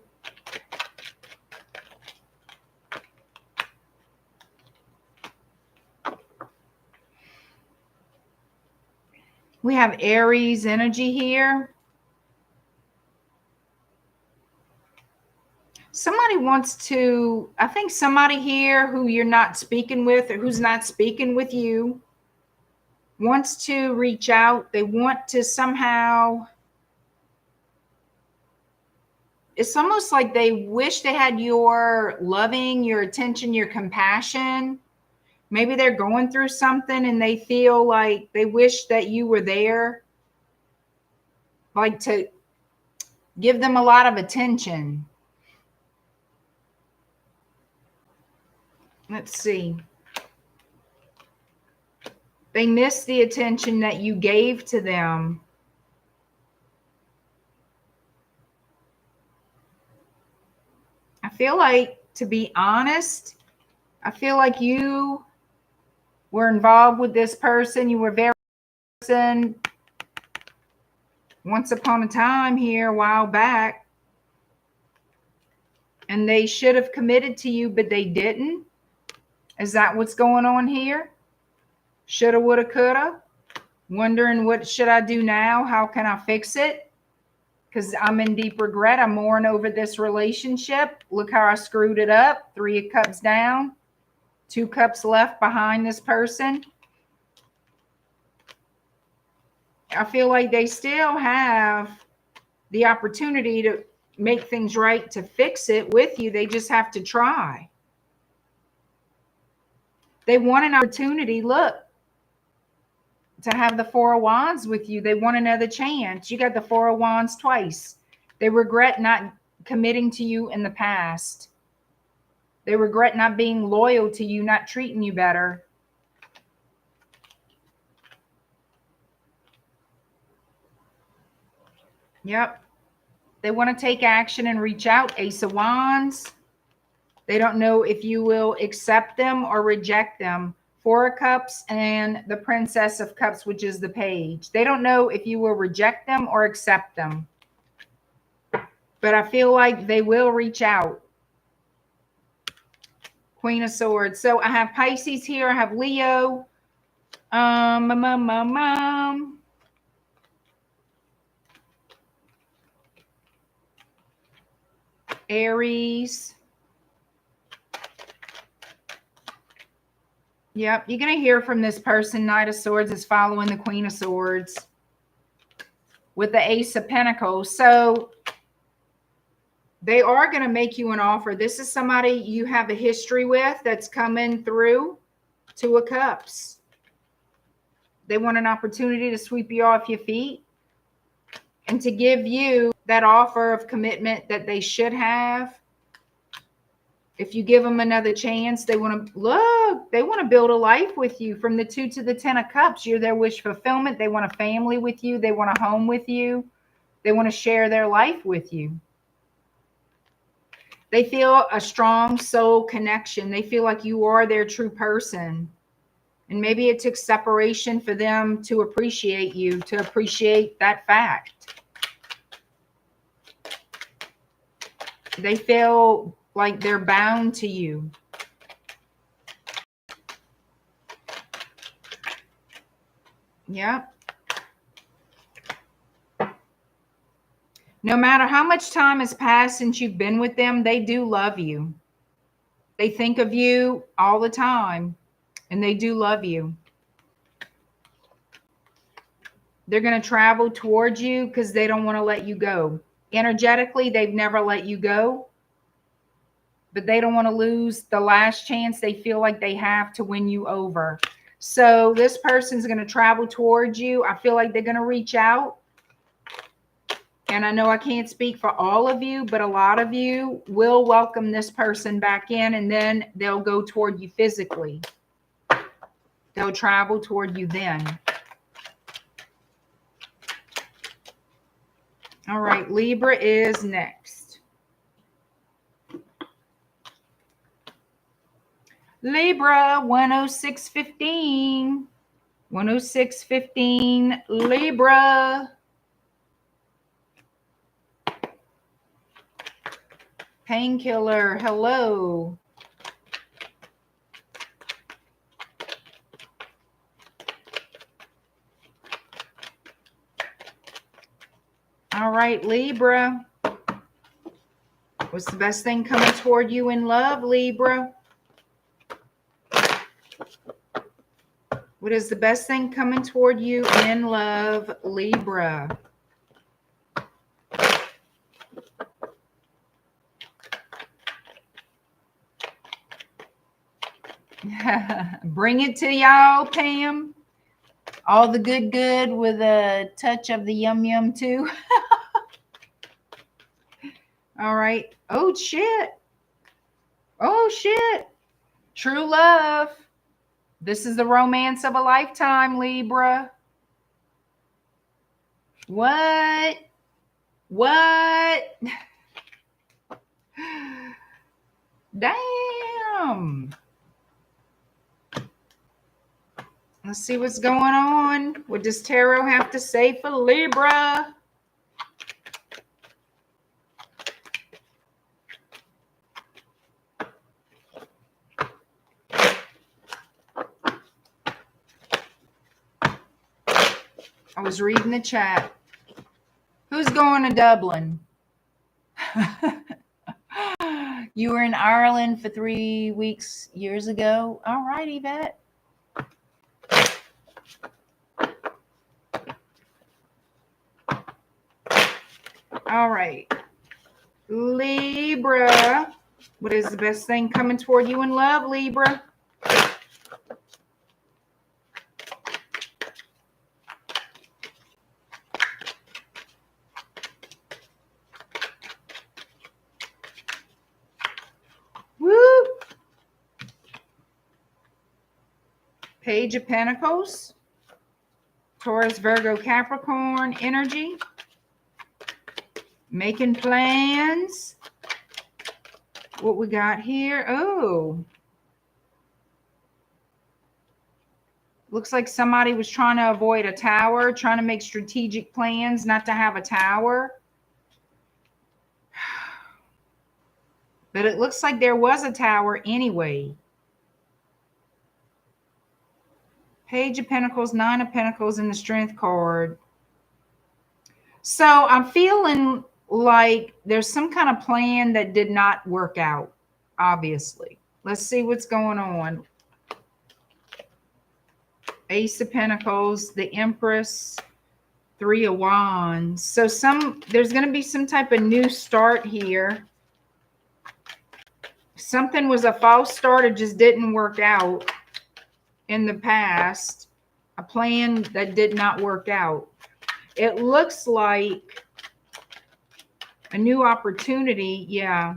We have Aries energy here. Somebody wants to, I think somebody here who you're not speaking with or who's not speaking with you wants to reach out. They want to somehow, it's almost like they wish they had your loving, your attention, your compassion. Maybe they're going through something and they feel like they wish that you were there, like to give them a lot of attention. Let's see. They miss the attention that you gave to them. I feel like, to be honest, I feel like you were involved with this person. You were very person once upon a time here a while back. And they should have committed to you, but they didn't. Is that what's going on here? Shoulda, woulda, coulda. Wondering what should I do now? How can I fix it? Because I'm in deep regret. I'm mourning over this relationship. Look how I screwed it up. 3 of Cups down. 2 cups left behind this person. I feel like they still have the opportunity to make things right, to fix it with you. They just have to try. They want an opportunity, look, to have the 4 of Wands with you. They want another chance. You got the 4 of Wands twice. They regret not committing to you in the past. They regret not being loyal to you, not treating you better. Yep. They want to take action and reach out. Ace of Wands. They don't know if you will accept them or reject them. 4 of Cups and the Princess of Cups, which is the Page. They don't know if you will reject them or accept them. But I feel like they will reach out. Queen of Swords. So I have Pisces here. I have Leo. Aries. Yep, you're going to hear from this person. Knight of Swords is following the Queen of Swords with the Ace of Pentacles. So they are going to make you an offer. This is somebody you have a history with that's coming through. 2 of Cups. They want an opportunity to sweep you off your feet and to give you that offer of commitment that they should have. If you give them another chance, they want to look, they want to build a life with you. From the 2 to the 10 of Cups, you're their wish fulfillment. They want a family with you. They want a home with you. They want to share their life with you. They feel a strong soul connection. They feel like you are their true person. And maybe it took separation for them to appreciate you, to appreciate that fact. They feel like they're bound to you. Yeah. No matter how much time has passed since you've been with them, they do love you. They think of you all the time, and they do love you. They're going to travel towards you because they don't want to let you go. Energetically, they've never let you go, but they don't want to lose the last chance they feel like they have to win you over. So this person's going to travel towards you. I feel like they're going to reach out. And I know I can't speak for all of you, but a lot of you will welcome this person back in, and then they'll go toward you physically. They'll travel toward you then. All right, Libra is next. Libra, 10615. 10615, Libra. Painkiller, hello. All right, Libra. What's the best thing coming toward you in love, Libra? What is the best thing coming toward you in love, Libra? Bring it to y'all, Pam. All the good with a touch of the yum too. All right. Oh, shit. Oh, shit. True love. This is the romance of a lifetime, Libra. What? What? Damn. Let's see what's going on. What does tarot have to say for Libra? I was reading the chat. Who's going to Dublin? You were in Ireland for 3 weeks years ago. All right, Yvette. All right. Libra. What is the best thing coming toward you in love, Libra? Woo! Page of Pentacles. Taurus, Virgo, Capricorn energy. Making plans. What we got here? Oh. Looks like somebody was trying to avoid a tower, trying to make strategic plans not to have a tower. But it looks like there was a tower anyway. Page of Pentacles, Nine of Pentacles, and the Strength card. So I'm feeling like there's some kind of plan that did not work out, obviously. Let's see what's going on. Ace of Pentacles, the Empress, Three of Wands. So there's going to be some type of new start here. Something was a false start. It just didn't work out in the past. A plan that did not work out. It looks like a new opportunity. Yeah.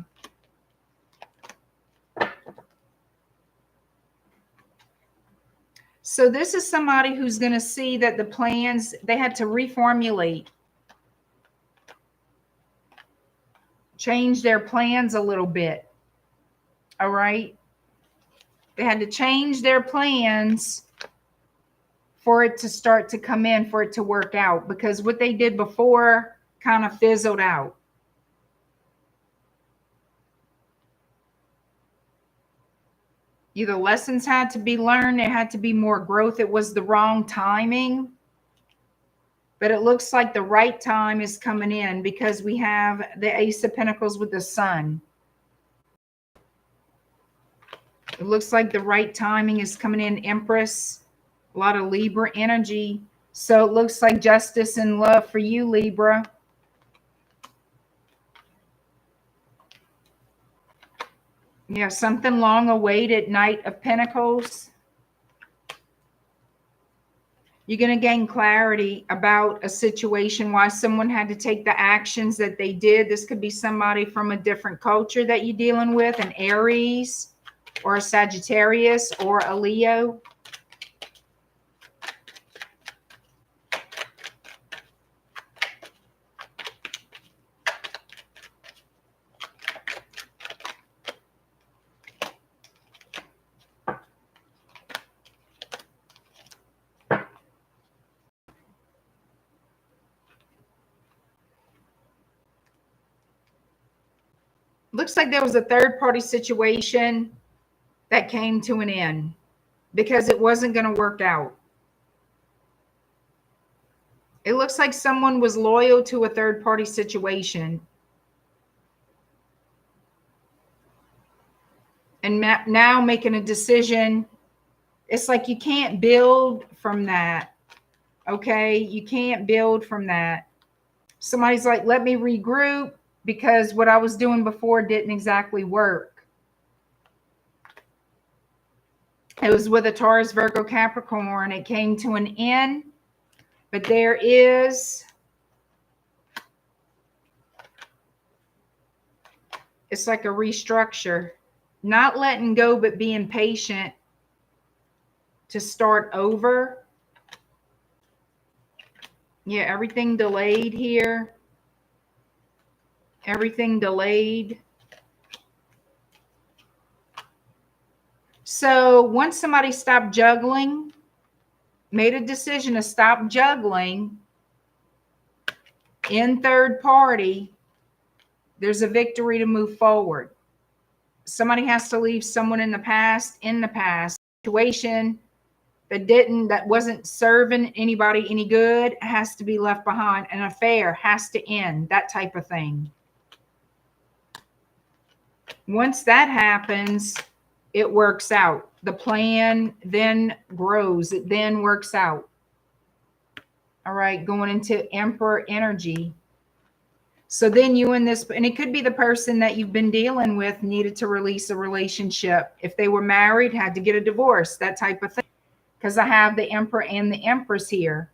So this is somebody who's going to see that the plans, they had to reformulate. Change their plans a little bit. All right. They had to change their plans for it to start to come in, for it to work out, because what they did before kind of fizzled out. Either lessons had to be learned, there had to be more growth. It was the wrong timing. But it looks like the right time is coming in because we have the Ace of Pentacles with the Sun. It looks like the right timing is coming in. Empress, a lot of Libra energy. So it looks like justice and love for you, Libra. Yeah, something long awaited, Knight of Pentacles. You're going to gain clarity about a situation, why someone had to take the actions that they did. This could be somebody from a different culture that you're dealing with, an Aries or a Sagittarius or a Leo. Looks like there was a third-party situation that came to an end because it wasn't going to work out. It looks like someone was loyal to a third-party situation. And now making a decision. It's like you can't build from that. Okay? You can't build from that. Somebody's like, let me regroup because what I was doing before didn't exactly work. It was with a Taurus, Virgo, Capricorn. It came to an end. But there is, it's like a restructure. Not letting go, but being patient to start over. Yeah, everything delayed here. Everything delayed. So once somebody stopped juggling, made a decision to stop juggling in third party, there's a victory to move forward. Somebody has to leave someone in the past, situation that wasn't serving anybody any good has to be left behind. An affair has to end, that type of thing. Once that happens, it works out. The plan then grows. It then works out. All right, going into Emperor energy. So then you and this, and it could be the person that you've been dealing with needed to release a relationship. If they were married, had to get a divorce, that type of thing. Because I have the Emperor and the Empress here.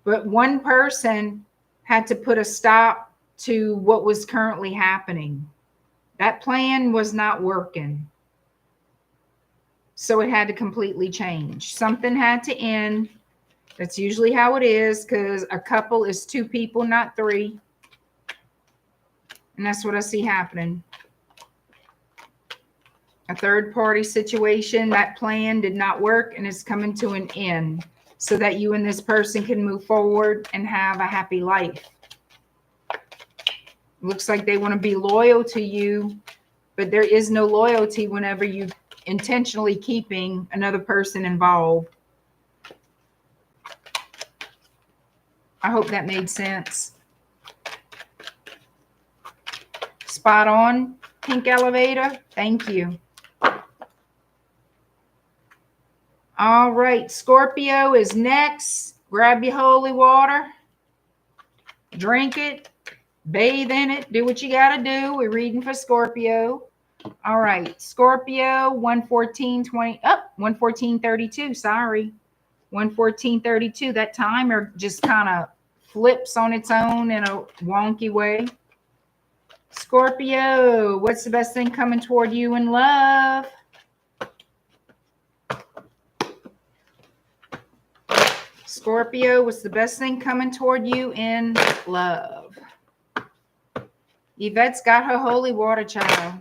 But one person had to put a stop to what was currently happening. That plan was not working. So it had to completely change. Something had to end. That's usually how it is, because a couple is two people, not three. And that's what I see happening. A third party situation, that plan did not work and it's coming to an end so that you and this person can move forward and have a happy life. Looks like they want to be loyal to you, but there is no loyalty whenever you intentionally keeping another person involved. I hope that made sense. Spot on, Pink Elevator. Thank you. All right, Scorpio is next. Grab your holy water. Drink it. Bathe in it. Do what you got to do. We're reading for Scorpio. All right, Scorpio, 114:20. Oh, 114:32. Sorry. 114:32. That timer just kind of flips on its own in a wonky way. Scorpio, what's the best thing coming toward you in love? Scorpio, what's the best thing coming toward you in love? Yvette's got her holy water, child.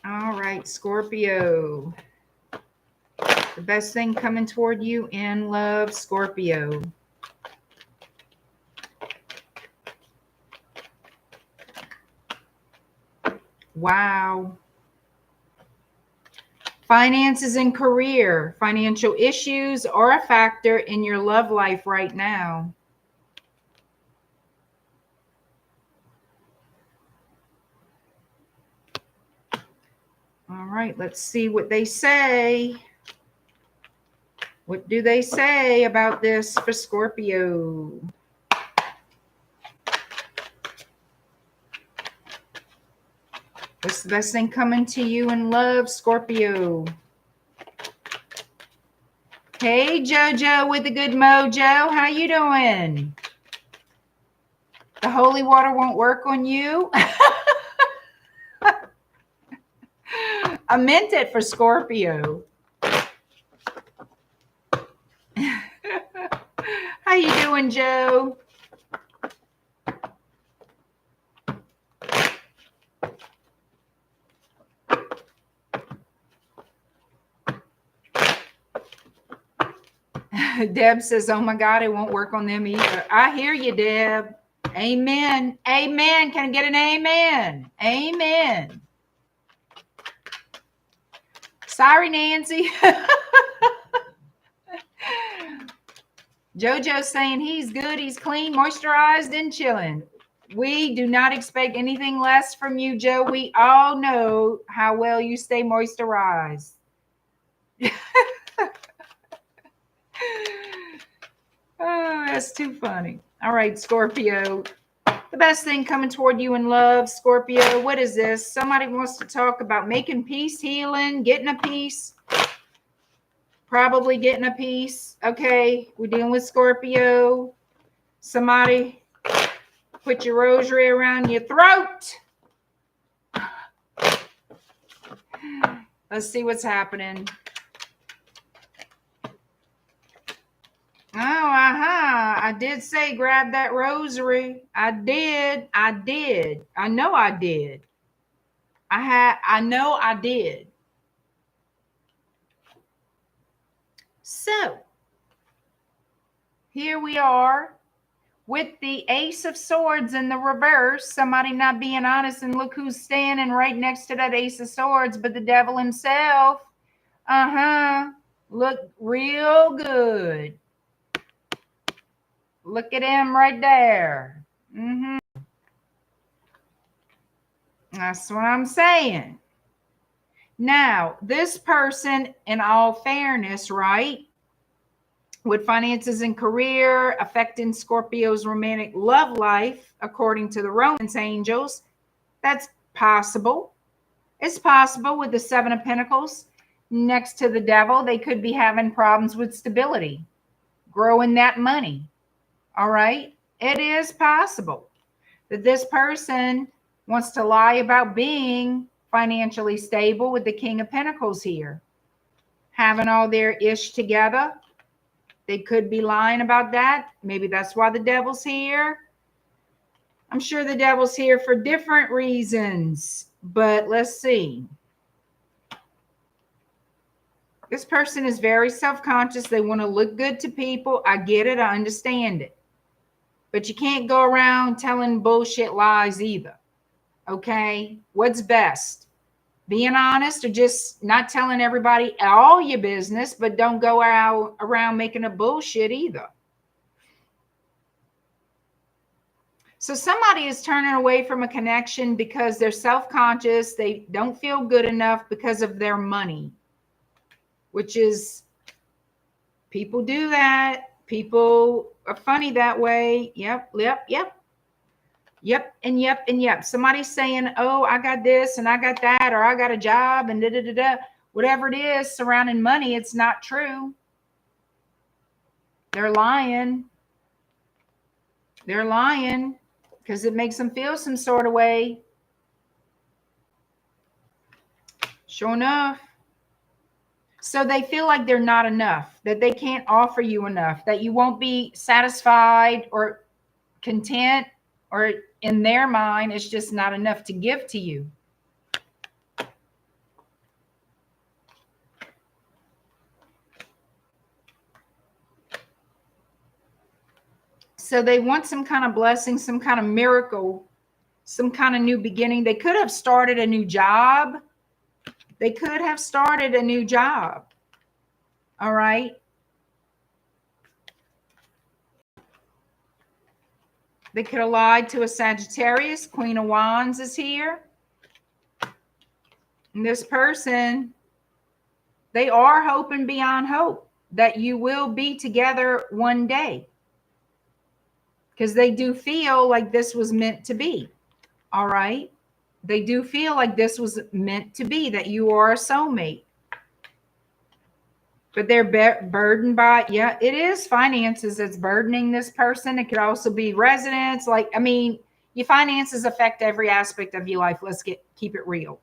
All right, Scorpio. The The best thing coming toward you in love, Scorpio. Wow. Finances and career. Financial issues are a factor in your love life right now. All right, let's see what they say. What do they say about this for Scorpio? What's the best thing coming to you in love, Scorpio? Hey, JoJo with the good mojo. How you doing? The holy water won't work on you? I meant it for Scorpio. How you doing, Joe? Deb says, oh my God, it won't work on them either. I hear you, Deb. Amen. Amen. Can I get an amen? Amen. Sorry, Nancy. JoJo's saying he's good, he's clean, moisturized, and chilling. We do not expect anything less from you, Joe. We all know how well you stay moisturized. Oh, that's too funny. All right, Scorpio. The best thing coming toward you in love, Scorpio. What is this? Somebody wants to talk about making peace, healing, getting a peace. Probably getting a piece. Okay, we're dealing with Scorpio. Somebody put your rosary around your throat. Let's see what's happening. Oh, aha. I did say grab that rosary. I did. I know I did. I know I did. So, here we are with the Ace of Swords in the reverse. Somebody not being honest, and look who's standing right next to that Ace of Swords, but the devil himself. Look real good. Look at him right there. That's what I'm saying. Now, this person, in all fairness, right, with finances and career affecting Scorpio's romantic love life, according to the romance angels, that's possible. It's possible with the Seven of Pentacles next to the devil. They could be having problems with stability, growing that money. All right. It is possible that this person wants to lie about being financially stable with the King of Pentacles here, having all their ish together. They could be lying about that. Maybe that's why the devil's here. I'm sure the devil's here for different reasons, but let's see. This person is very self-conscious. They want to look good to people. I get it. I understand it. But you can't go around telling bullshit lies either. Okay? What's best? Being honest, or just not telling everybody all your business, but don't go out around making a bullshit either. So somebody is turning away from a connection because they're self-conscious. They don't feel good enough because of their money, which is, people do that. People are funny that way. Yep. Somebody's saying, oh, I got this and I got that, or I got a job and da-da-da-da. Whatever it is surrounding money, it's not true. They're lying. They're lying because it makes them feel some sort of way. Sure enough. So they feel like they're not enough, that they can't offer you enough, that you won't be satisfied or content, or in their mind, it's just not enough to give to you. So they want some kind of blessing, some kind of miracle, some kind of new beginning. They could have started a new job. They could have started a new job. All right. They could have lied to a Sagittarius. Queen of Wands is here. And this person, they are hoping beyond hope that you will be together one day. Because they do feel like this was meant to be. All right. They do feel like this was meant to be, that you are a soulmate. But they're burdened by, yeah, it is finances that's burdening this person. It could also be residence. Like, I mean, your finances affect every aspect of your life. Let's keep it real.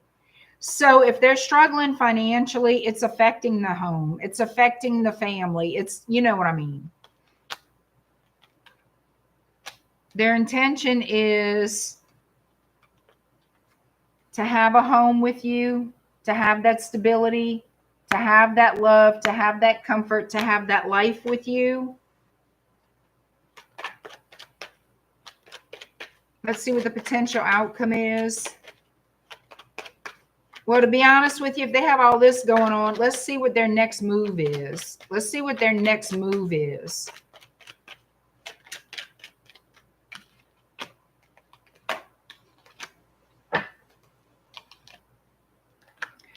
So if they're struggling financially, it's affecting the home. It's affecting the family. It's, you know what I mean. Their intention is to have a home with you, to have that stability, to have that love, to have that comfort, to have that life with you. Let's see what the potential outcome is. Well, to be honest with you, if they have all this going on, let's see what their next move is. Let's see what their next move is.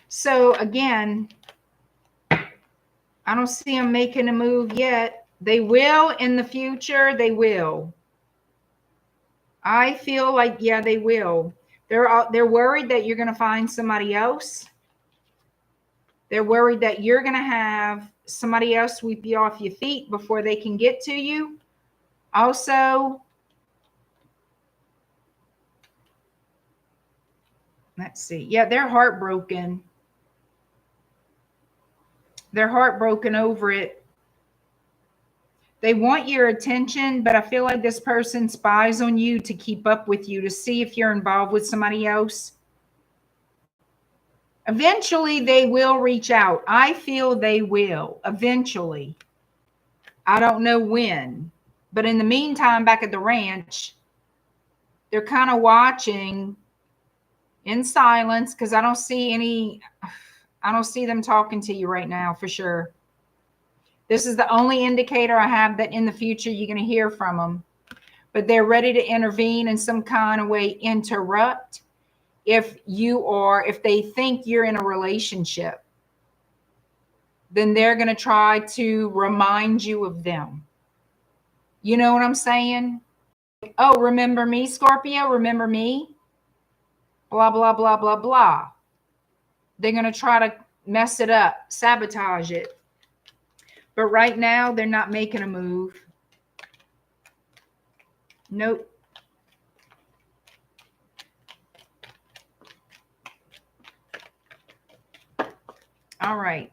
So again, I don't see them making a move yet. They will in the future. They will. I feel like, yeah, they will. They're worried that you're going to find somebody else. They're worried that you're going to have somebody else sweep you off your feet before they can get to you. Also, let's see. Yeah, they're heartbroken. They're heartbroken over it. They want your attention, but I feel like this person spies on you to keep up with you, to see if you're involved with somebody else. Eventually, they will reach out. I feel they will eventually. I don't know when, but in the meantime, back at the ranch, they're kind of watching in silence because I don't see them talking to you right now for sure. This is the only indicator I have that in the future you're going to hear from them. But they're ready to intervene in some kind of way, interrupt if they think you're in a relationship. Then they're going to try to remind you of them. You know what I'm saying? Oh, remember me, Scorpio? Remember me? Blah, blah, blah, blah, blah. They're going to try to mess it up, sabotage it. But right now, they're not making a move. Nope. All right.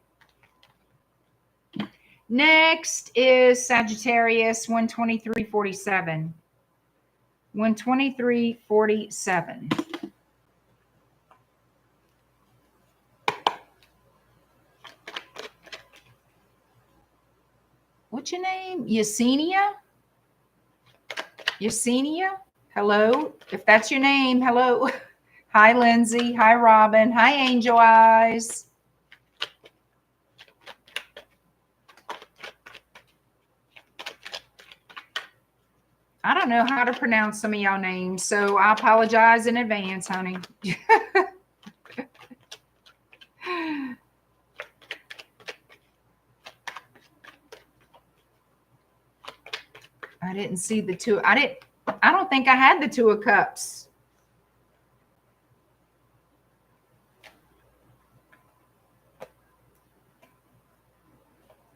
Next is Sagittarius 123.47. 123.47. What's your name? Yesenia? Yesenia? Hello? If that's your name, hello. Hi, Lindsay. Hi, Robin. Hi, Angel Eyes. I don't know how to pronounce some of y'all names, so I apologize in advance, honey. I didn't see the two. I don't think I had the Two of Cups.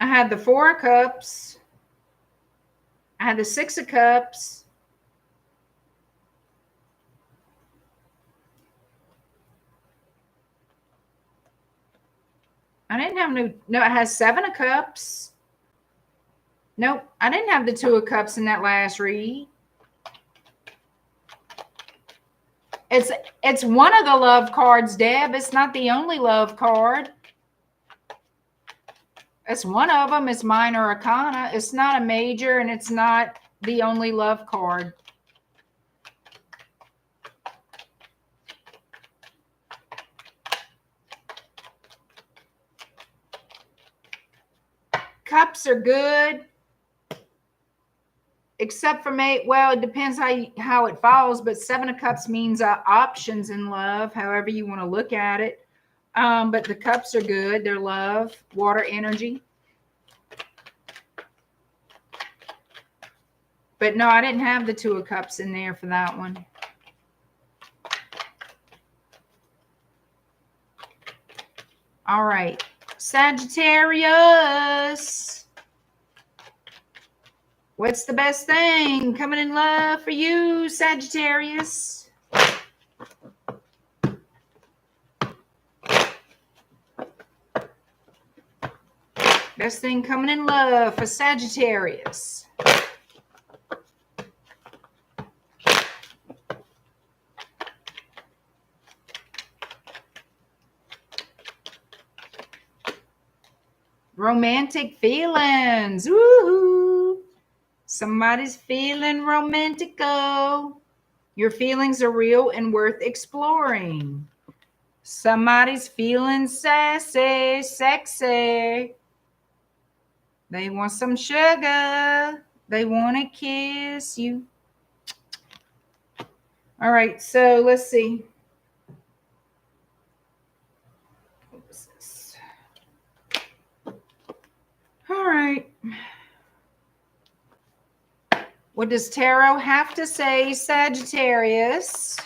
I had the Four of Cups. I had the Six of Cups. I didn't have no, it has Seven of Cups. Nope, I didn't have the Two of Cups in that last read. It's one of the love cards, Deb. It's not the only love card. It's one of them. It's minor arcana. It's not a major, and it's not The only love card. Cups are good. Except for me, well, it depends how it falls, but Seven of Cups means options in love, however you want to look at it. But the cups are good. They're love, water energy. But no, I didn't have the Two of Cups in there for that one. All right. Sagittarius. What's the best thing coming in love for you, Sagittarius? Best thing coming in love for Sagittarius. Romantic feelings. Woohoo! Somebody's feeling romantico. Your feelings are real and worth exploring. Somebody's feeling sassy, sexy. They want some sugar. They want to kiss you. All right, so let's see. What was this? All right. What does tarot have to say, Sagittarius?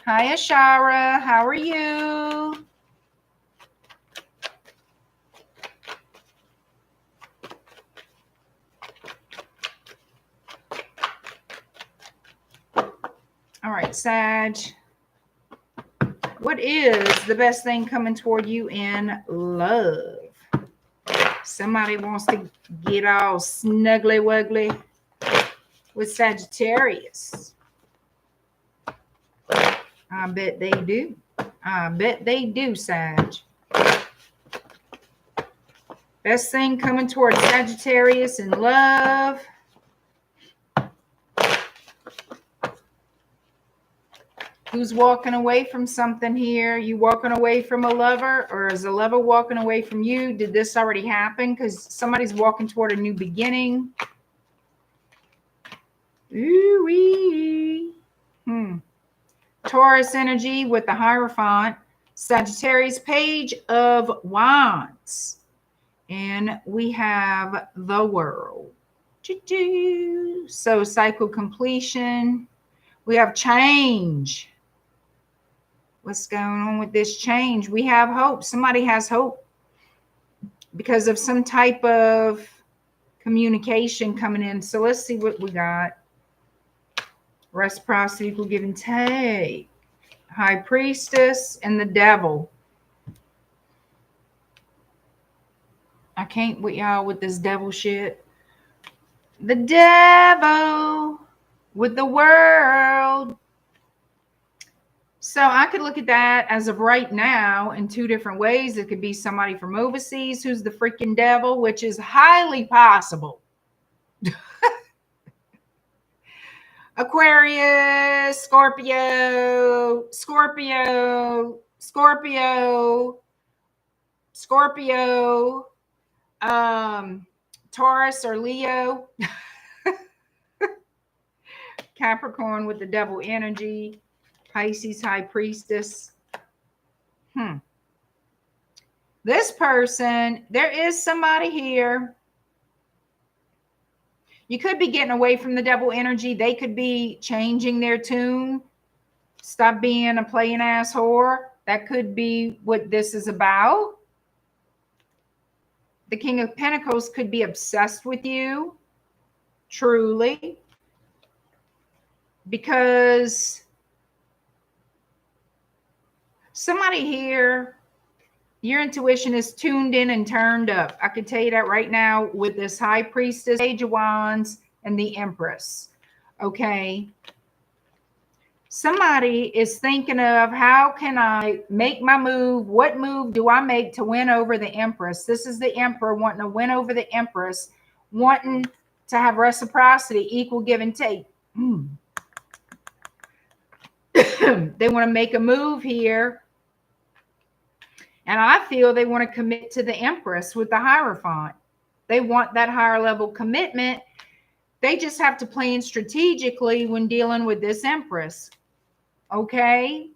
Hi, Ashara. How are you? All right, Sag. What is the best thing coming toward you in love? Somebody wants to get all snuggly wuggly with Sagittarius. I bet they do. I bet they do, Sag. Best thing coming toward Sagittarius in love. Who's walking away from something here? You walking away from a lover, or is a lover walking away from you? Did this already happen? Because somebody's walking toward a new beginning. Ooh-wee. Taurus energy with the Hierophant. Sagittarius, Page of Wands. And we have the World. So cycle completion. We have change. What's going on with this change? We have hope. Somebody has hope because of some type of communication coming in. So let's see what we got. Reciprocity, equal give and take. High Priestess and the Devil. I can't with y'all with this devil shit. The devil with the world. So I could look at that as of right now in two different ways. It could be somebody from overseas who's the freaking devil, which is highly possible. Aquarius, Scorpio, Taurus or Leo, Capricorn with the devil energy, Pisces, High Priestess. This person, there is somebody here. You could be getting away from the devil energy. They could be changing their tune. Stop being a playing ass whore. That could be what this is about. The King of Pentacles could be obsessed with you. Truly. Because somebody here, your intuition is tuned in and turned up. I can tell you that right now with this High Priestess, Page of Wands, and the Empress. Okay. Somebody is thinking of, how can I make my move? What move do I make to win over the Empress? This is the Emperor wanting to win over the Empress, wanting to have reciprocity, equal give and take. They want to make a move here. And I feel they want to commit to the Empress with the Hierophant. They want that higher level commitment. They just have to plan strategically when dealing with this Empress. Okay.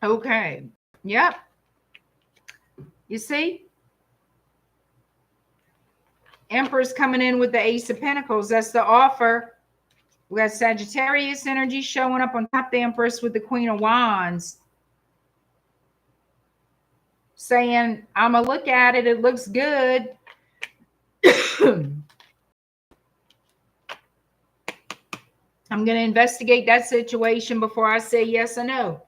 Okay. Yep. You see? Empress coming in with the Ace of Pentacles. That's the offer. We got Sagittarius energy showing up on top of the Empress with the Queen of Wands. Saying, I'm going to look at it. It looks good. I'm going to investigate that situation before I say yes or no.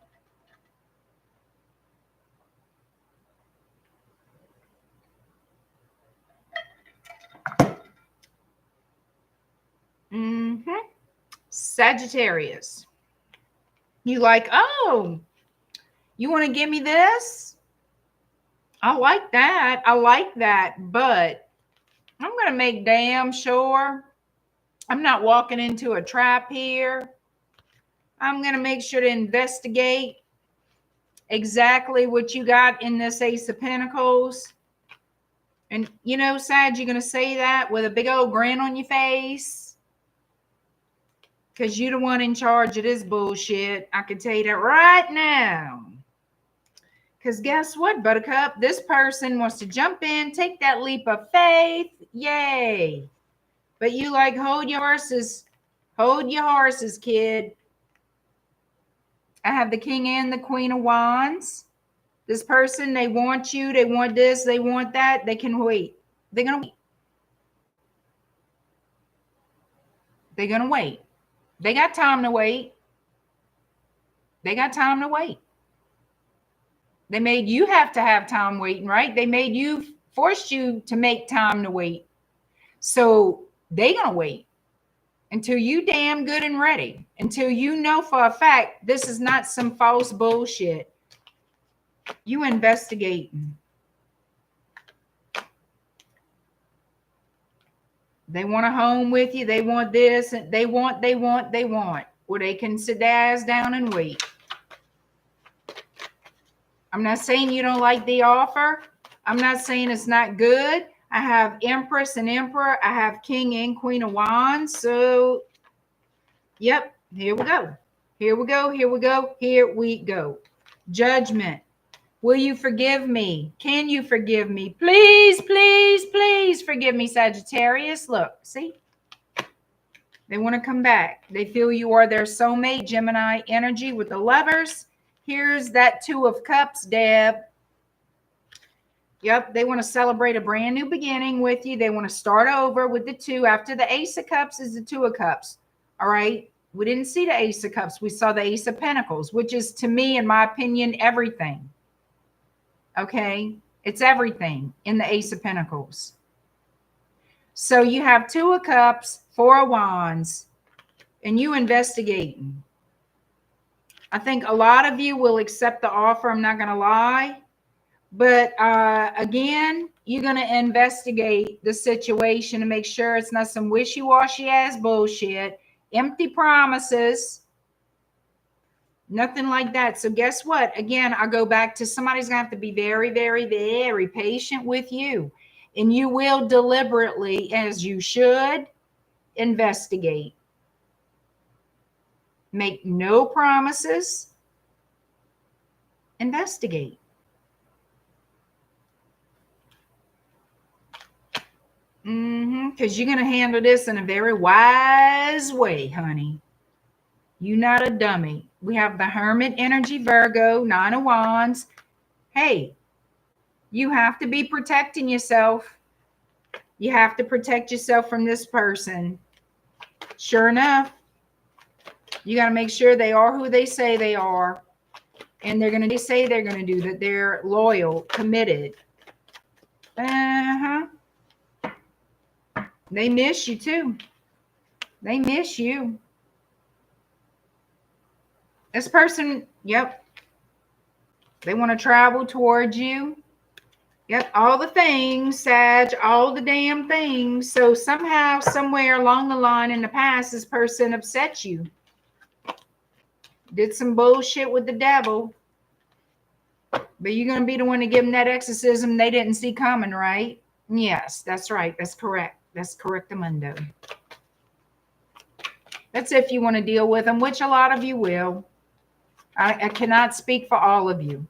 Sagittarius. You like, oh, you want to give me this? I like that. I like that. But I'm going to make damn sure I'm not walking into a trap here. I'm going to make sure to investigate exactly what you got in this Ace of Pentacles. And, you know, Sag, you're going to say that with a big old grin on your face. Because you're the one in charge of this bullshit. I can tell you that right now. Because guess what, Buttercup? This person wants to jump in, take that leap of faith. Yay. But you like, hold your horses. Hold your horses, kid. I have the King and the Queen of Wands. This person, they want you. They want this. They want that. They can wait. They're going to wait. They're going to wait. They got time to wait. They got time to wait. They made you have to have time waiting, right? They made you, forced you to make time to wait. So they're going to wait until you damn good and ready. Until you know for a fact this is not some false bullshit. You investigating. They want a home with you. They want this. And they want. Well, they can sit their ass down and wait. I'm not saying you don't like the offer. I'm not saying it's not good. I have Empress and Emperor. I have King and Queen of Wands. So, yep, here we go. Here we go. Here we go. Here we go. Judgment. Will you forgive me? Can you forgive me? Please, please, please forgive me, Sagittarius. Look, see? They want to come back. They feel you are their soulmate, Gemini energy with the Lovers. Here's that Two of Cups, Deb. Yep, they want to celebrate a brand new beginning with you. They want to start over with the two. After the Ace of Cups is the Two of Cups. All right? We didn't see the Ace of Cups. We saw the Ace of Pentacles, which is, to me, in my opinion, everything. Okay? It's everything in the Ace of Pentacles. So you have Two of Cups, Four of Wands, and you investigating. I think a lot of you will accept the offer. I'm not going to lie. But again, you're going to investigate the situation to make sure it's not some wishy-washy ass bullshit, empty promises, nothing like that. So guess what? Again, I go back to somebody's going to have to be very, very, very patient with you. And you will deliberately, as you should, investigate. Make no promises. Investigate. Because you're going to handle this in a very wise way, honey. You're not a dummy. We have the Hermit energy, Virgo, Nine of Wands. Hey, you have to be protecting yourself. You have to protect yourself from this person. Sure enough, you got to make sure they are who they say they are. And they're going to say they're going to do, that they're loyal, committed. They miss you too. They miss you. This person, yep. They want to travel towards you. Yep, all the things, Sag, all the damn things. So somehow, somewhere along the line in the past, this person upset you. Did some bullshit with the devil. But you're going to be the one to give them that exorcism they didn't see coming, right? Yes, that's right. That's correct. That's correctamundo. That's if you want to deal with them, which a lot of you will. I cannot speak for all of you,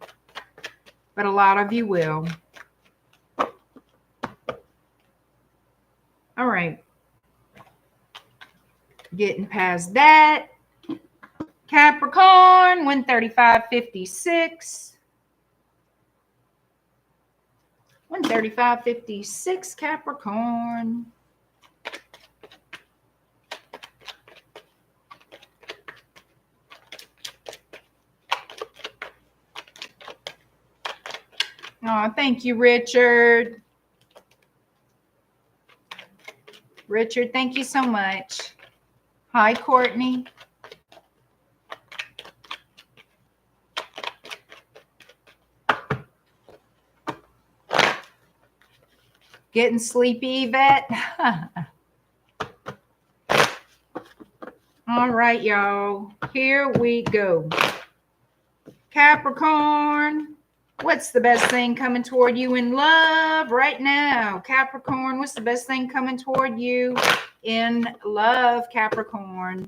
but a lot of you will. All right. Getting past that. Capricorn, 135.56. 135.56, Capricorn. Oh, thank you, Richard. Richard, thank you so much. Hi, Courtney. Getting sleepy, Yvette? All right, y'all. Here we go. Capricorn, what's the best thing coming toward you in love right now? Capricorn, what's the best thing coming toward you in love, Capricorn?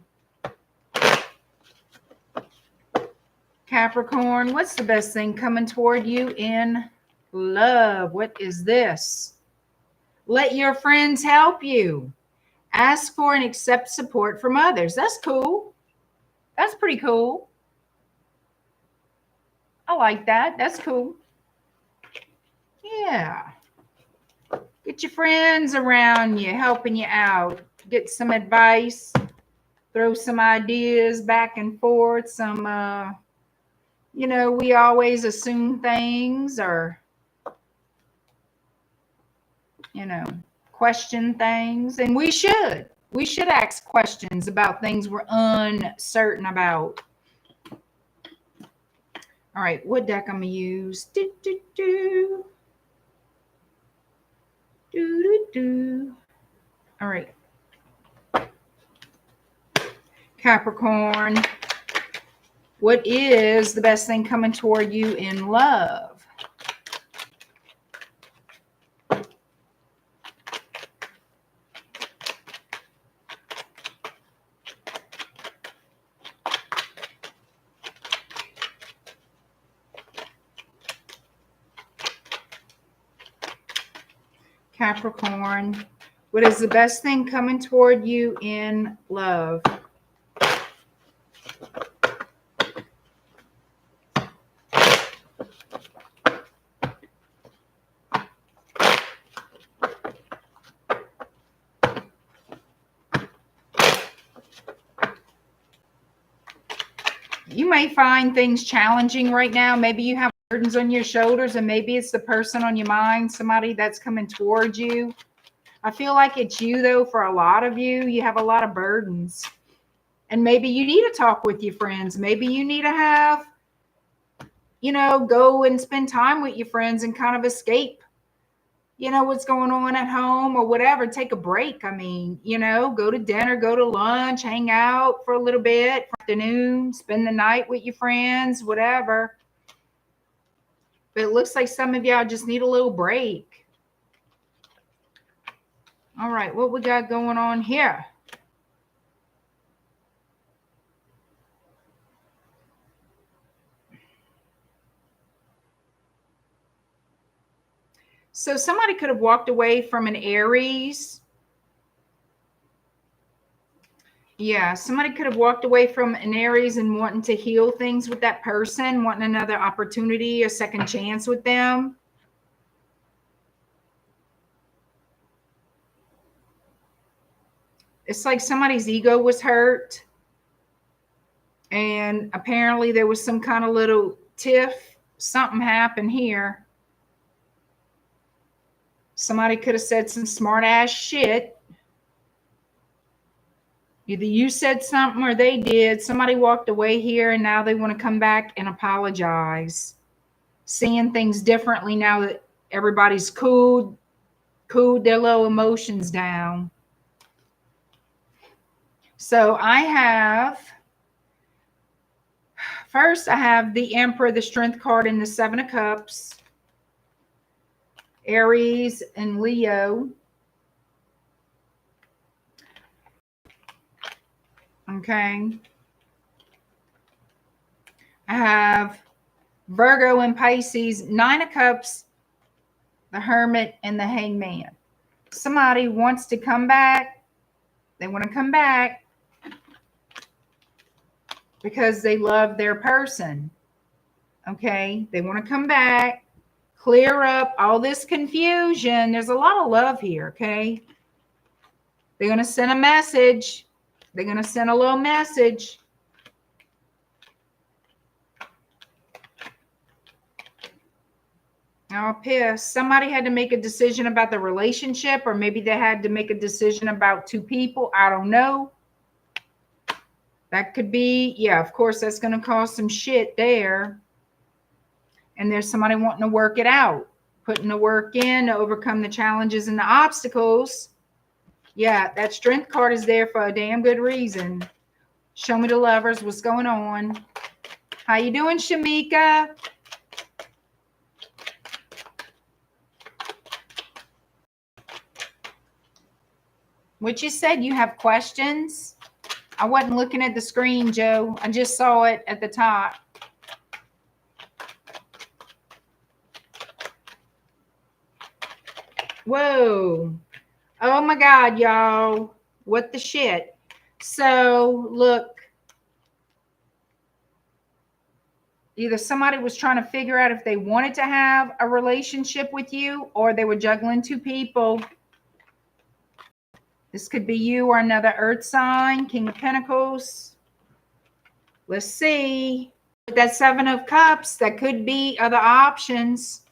Capricorn, what's the best thing coming toward you in love? What is this? Let your friends help you. Ask for and accept support from others. That's cool. That's pretty cool. I like that. That's cool. Yeah. Get your friends around you, helping you out. Get some advice. Throw some ideas back and forth. Some, you know, we always assume things or, you know, question things. And we should. We should ask questions about things we're uncertain about. All right, what deck I'm going to use? All right. Capricorn, what is the best thing coming toward you in love? Capricorn, what is the best thing coming toward you in love? You may find things challenging right now. Maybe you have burdens on your shoulders, and maybe it's the person on your mind, somebody that's coming towards you. I feel like it's you, though, for a lot of you. You have a lot of burdens. And maybe you need to talk with your friends. Maybe you need to have, you know, go and spend time with your friends and kind of escape, you know, what's going on at home or whatever. Take a break. I mean, you know, go to dinner, go to lunch, hang out for a little bit, for afternoon, spend the night with your friends, whatever. But it looks like some of y'all just need a little break. All right, what we got going on here? So somebody could have walked away from an Aries. Yeah, somebody could have walked away from an Aries and wanting to heal things with that person, wanting another opportunity, a second chance with them. It's like somebody's ego was hurt. And apparently there was some kind of little tiff. Something happened here. Somebody could have said some smart ass shit. Either you said something or they did. Somebody walked away here and now they want to come back and apologize. Seeing things differently now that Everybody's cooled their low emotions down. So I have, first I have the Emperor, the Strength card, and the Seven of Cups. Aries and Leo. Okay. I have Virgo and Pisces, Nine of Cups, the Hermit, and the Hangman. Somebody wants to come back. They want to come back because they love their person. Okay. They want to come back, clear up all this confusion. There's a lot of love here. Okay. They're going to send a message. They're going to send a little message. Oh, pissed. Somebody had to make a decision about the relationship, or maybe they had to make a decision about two people. I don't know. That could be, yeah, of course, that's going to cause some shit there. And there's somebody wanting to work it out, putting the work in to overcome the challenges and the obstacles. Yeah, that Strength card is there for a damn good reason. Show me the lovers. What's going on? How you doing, Shamika? What you said, you have questions? I wasn't looking at the screen, Joe. I just saw it at the top. Whoa. Oh my God, y'all. What the shit? So look, either somebody was trying to figure out if they wanted to have a relationship with you, or they were juggling two people. This could be you or another earth sign, King of Pentacles. Let's see. With that Seven of Cups, that could be other options.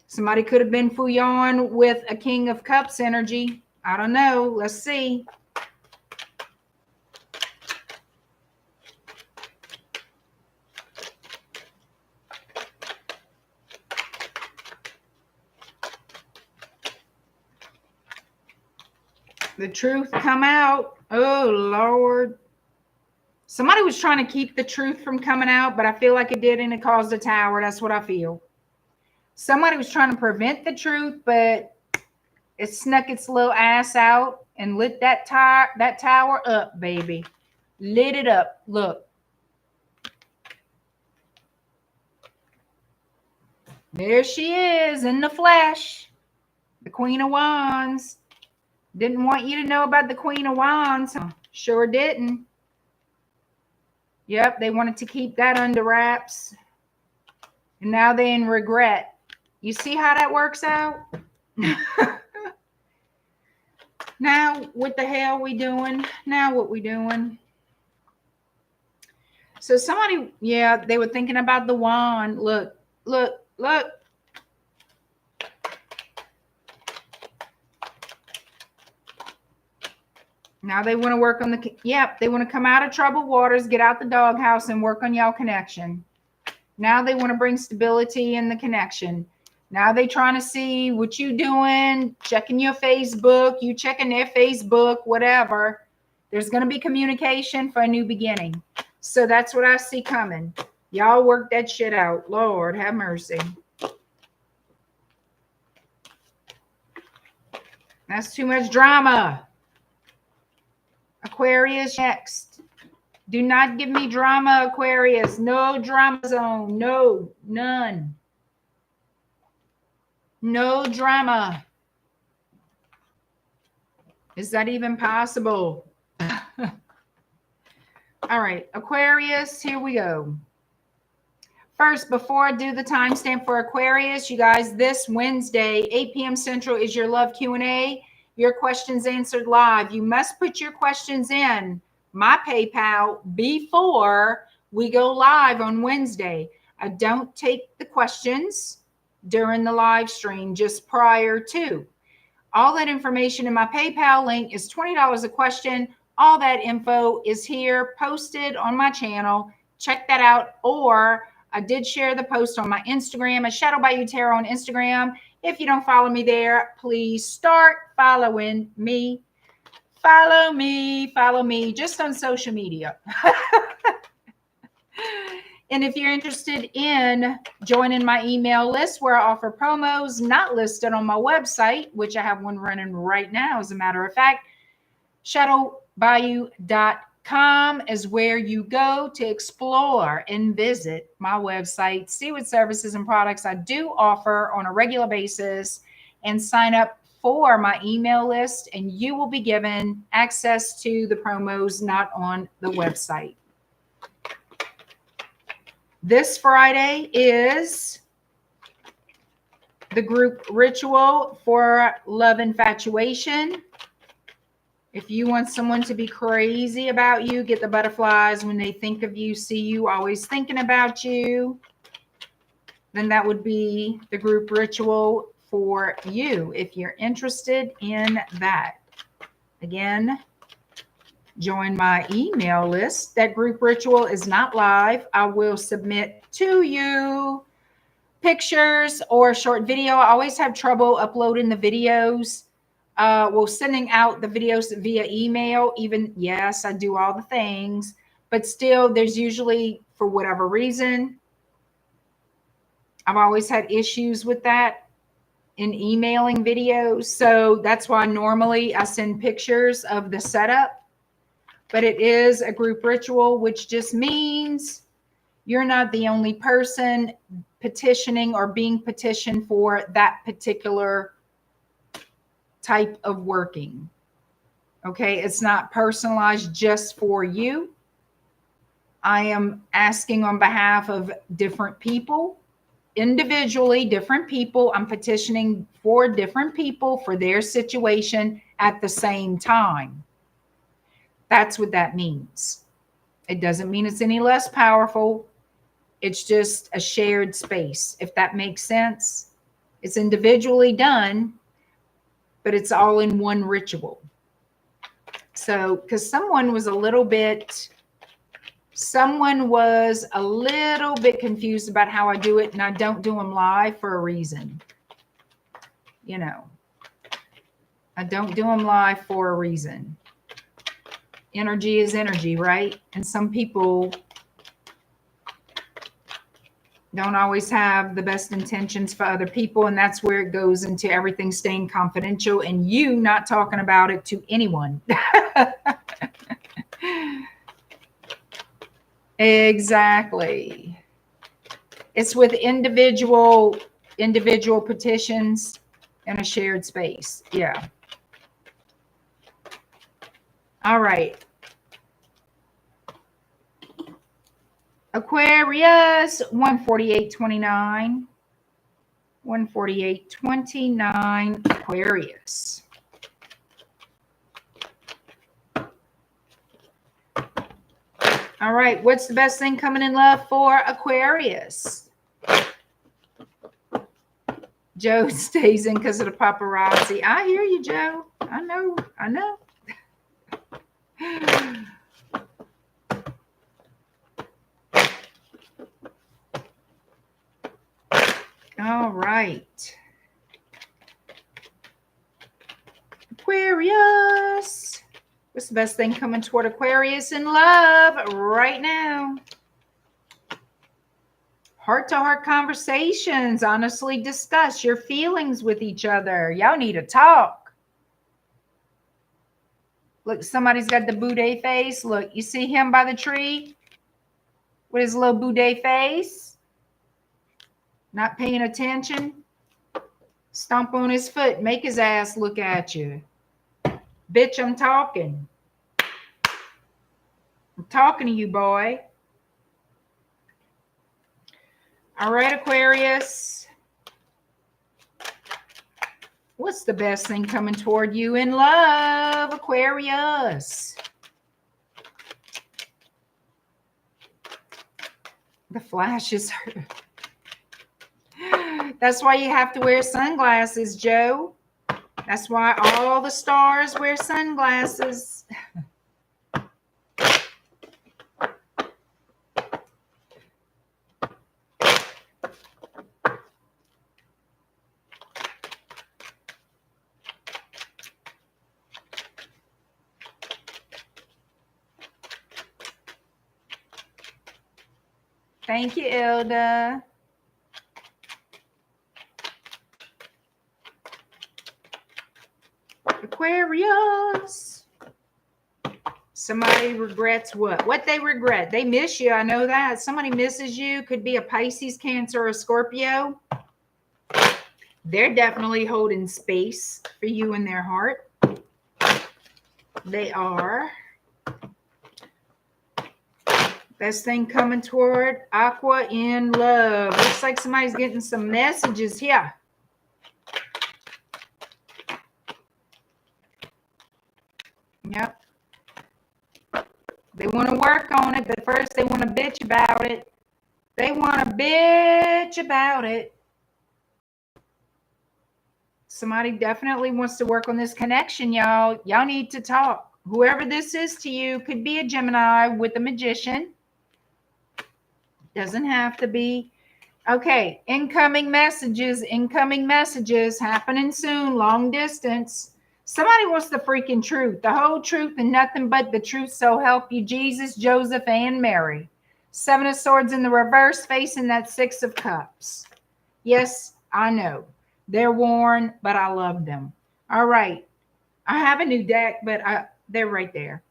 Somebody could have been fooling with a King of Cups energy. I don't know. Let's see. The truth come out. Oh, Lord. Somebody was trying to keep the truth from coming out, but I feel like it did, and it caused a tower. That's what I feel. Somebody was trying to prevent the truth, but it snuck its little ass out and lit that tower up, baby. Lit it up. Look. There she is in the flesh. The Queen of Wands. Didn't want you to know about the Queen of Wands. Sure didn't. Yep, they wanted to keep that under wraps. And now they're in regret. You see how that works out? Now, what the hell we doing? Now what we doing? So somebody, yeah, they were thinking about the wand. Look, look, look. Now they want to work on the, yep, they want to come out of troubled waters, get out the doghouse, and work on y'all connection. Now they want to bring stability in the connection. Now they trying to see what you doing, checking your Facebook, you checking their Facebook, whatever. There's going to be communication for a new beginning. So that's what I see coming. Y'all work that shit out. Lord, have mercy. That's too much drama. Aquarius next. Do not give me drama, Aquarius. No drama zone. No, none. No drama. Is that even possible? All right, Aquarius, here we go. First, before I do the timestamp for Aquarius, you guys, this Wednesday, 8 p.m. Central is your love Q&A. Your questions answered live. You must put your questions in my PayPal before we go live on Wednesday. I don't take the questions during the live stream, just prior to. All that information in my PayPal link is $20 a question. All that info is here posted on my channel. Check that out. Or I did share the post on my Instagram, at Shadow Bayou Tarot on Instagram. If you don't follow me there, please start following me. Follow me just on social media. And if you're interested in joining my email list where I offer promos not listed on my website, which I have one running right now, as a matter of fact, shadowbayou.com is where you go to explore and visit my website, see what services and products I do offer on a regular basis, and sign up for my email list, and you will be given access to the promos not on the website. This Friday is the group ritual for love infatuation. If you want someone to be crazy about you, get the butterflies when they think of you, see you, always thinking about you, then that would be the group ritual for you if you're interested in that. Again, join my email list. That group ritual is not live. I will submit to you pictures or a short video. I always have trouble uploading the videos. Sending out the videos via email, even, yes, I do all the things, but still there's usually, for whatever reason, I've always had issues with that in emailing videos. So that's why normally I send pictures of the setup. But it is a group ritual, which just means you're not the only person petitioning or being petitioned for that particular type of working. Okay, it's not personalized just for you. I am asking on behalf of different people, individually, different people. I'm petitioning for different people for their situation at the same time. That's what that means. It doesn't mean it's any less powerful. It's just a shared space, if that makes sense. It's individually done, but it's all in one ritual. So, because someone was a little bit confused about how I do it, and I don't do them live for a reason. You know, I don't do them live for a reason. Energy is energy, right? And some people don't always have the best intentions for other people, and that's where it goes into everything staying confidential and you not talking about it to anyone. Exactly. It's with individual petitions in a shared space. Yeah. All right. Aquarius, 148.29. 148.29 Aquarius. All right, what's the best thing coming in love for Aquarius? Joe stays in because of the paparazzi. I hear you, Joe. I know. All right. Aquarius. What's the best thing coming toward Aquarius in love right now? Heart-to-heart conversations. Honestly discuss your feelings with each other. Y'all need to talk. Look, somebody's got the boudet face. Look, you see him by the tree with his little boudet face? Not paying attention. Stomp on his foot. Make his ass look at you. Bitch, I'm talking. I'm talking to you, boy. All right, Aquarius. What's the best thing coming toward you in love, Aquarius? The flash is hurt. That's why you have to wear sunglasses, Joe. That's why all the stars wear sunglasses. Thank you, Ilda. Aquarius. Somebody regrets what? What they regret. They miss you. I know that. Somebody misses you. Could be a Pisces, Cancer, or a Scorpio. They're definitely holding space for you in their heart. They are. Best thing coming toward Aqua in love. Looks like somebody's getting some messages here. Yep. They want to work on it, but first they want to bitch about it. They want to bitch about it. Somebody definitely wants to work on this connection, y'all. Y'all need to talk. Whoever this is to you could be a Gemini with a magician. Doesn't have to be. Okay, incoming messages happening soon, long distance. Somebody wants the freaking truth, the whole truth and nothing but the truth. So help you, Jesus, Joseph, and Mary. 7 of Swords in the reverse, facing that 6 of Cups. Yes, I know. They're worn, but I love them. All right. I have a new deck, but they're right there.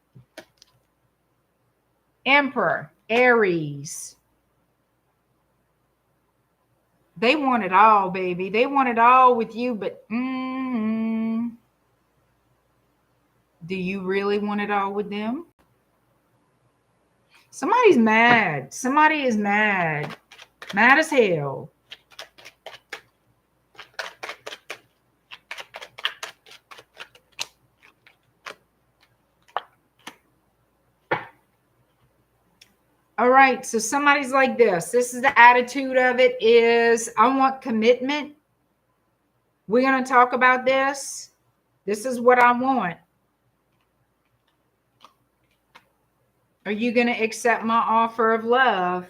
Emperor, Aries. They want it all, baby. They want it all with you, but do you really want it all with them? Somebody's mad. Somebody is mad. Mad as hell. All right, so somebody's like this. This is the attitude of it is, I want commitment. We're going to talk about this. This is what I want. Are you going to accept my offer of love?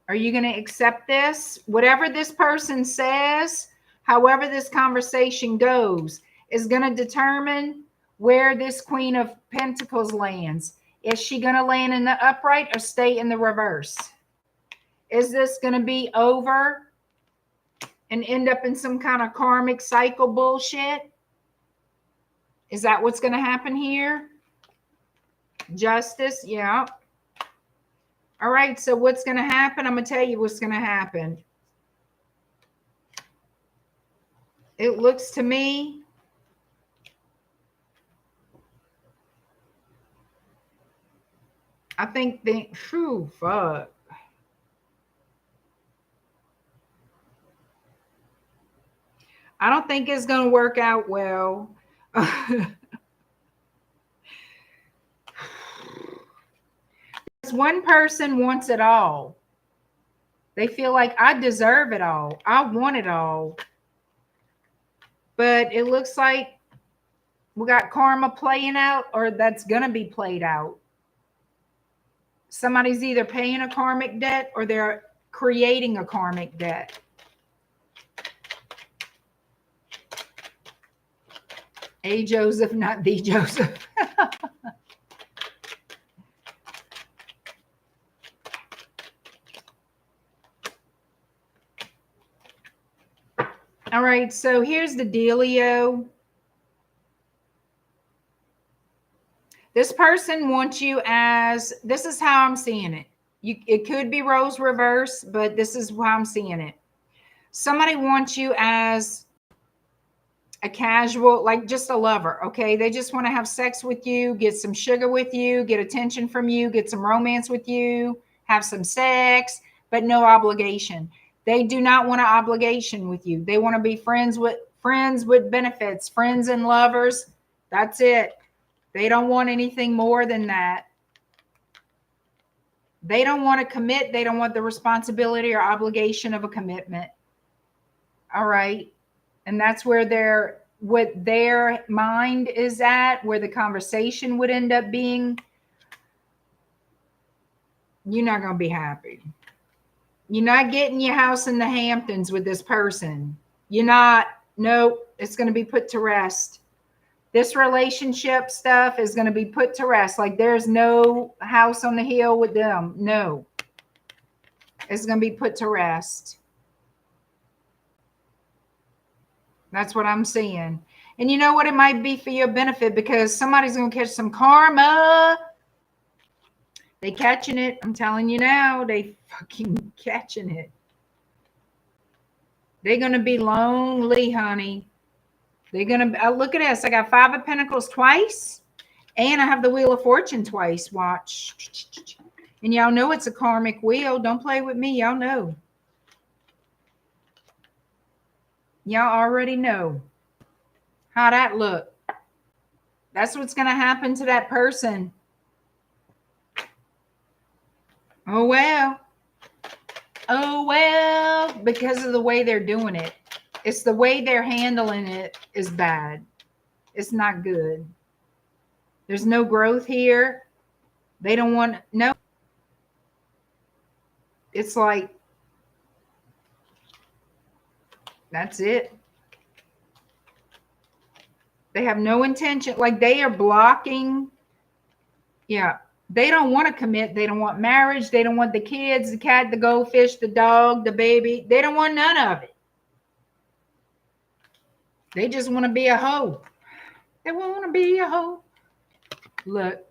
Are you going to accept this? Whatever this person says, however this conversation goes, is going to determine where this Queen of Pentacles lands. Is she going to land in the upright or stay in the reverse? Is this going to be over and end up in some kind of karmic cycle bullshit? Is that what's going to happen here? Justice, yeah. All right, so what's going to happen? I'm going to tell you what's going to happen. It looks to me I think fuck. I don't think it's going to work out well. One person wants it all. They feel like I deserve it all. I want it all. But it looks like we got karma playing out, or that's going to be played out. Somebody's either paying a karmic debt or they're creating a karmic debt. A Joseph, not the Joseph. All right, so here's the dealio. This person wants you as, this is how I'm seeing it. It could be rose reverse, but this is how I'm seeing it. Somebody wants you as a casual, like just a lover, okay? They just want to have sex with you, get some sugar with you, get attention from you, get some romance with you, have some sex, but no obligation. They do not want an obligation with you. They want to be friends with benefits, friends and lovers. That's it. They don't want anything more than that. They don't want to commit. They don't want the responsibility or obligation of a commitment. All right. And that's where what their mind is at, where the conversation would end up being. You're not going to be happy. You're not getting your house in the Hamptons with this person. You're not. Nope. It's going to be put to rest. This relationship stuff is going to be put to rest. Like there's no house on the hill with them. No. is going to be put to rest. That's what I'm seeing. And you know what? It might be for your benefit because somebody's going to catch some karma. They catching it. I'm telling you now, they fucking catching it. They're going to be lonely, honey. They're going to, look at this. I got 5 of Pentacles twice, and I have the Wheel of Fortune twice. Watch. And y'all know it's a karmic wheel. Don't play with me. Y'all know. Y'all already know how that look. That's what's going to happen to that person. Oh, well. Oh, well, because of the way they're doing it. It's the way they're handling it is bad. It's not good. There's no growth here. They don't want, no. It's like, that's it. They have no intention. Like they are blocking. Yeah. They don't want to commit. They don't want marriage. They don't want the kids, the cat, the goldfish, the dog, the baby. They don't want none of it. They just want to be a hoe. They want to be a hoe. Look.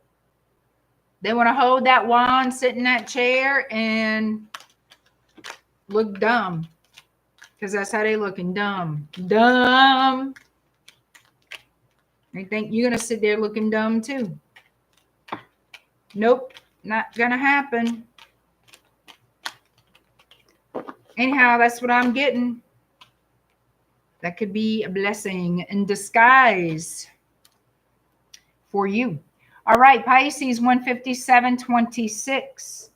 They want to hold that wand, sit in that chair, and look dumb. Because that's how they looking, dumb. Dumb. They think you're going to sit there looking dumb too. Nope, not going to happen. Anyhow, that's what I'm getting. That could be a blessing in disguise for you. All right, Pisces, 157.26.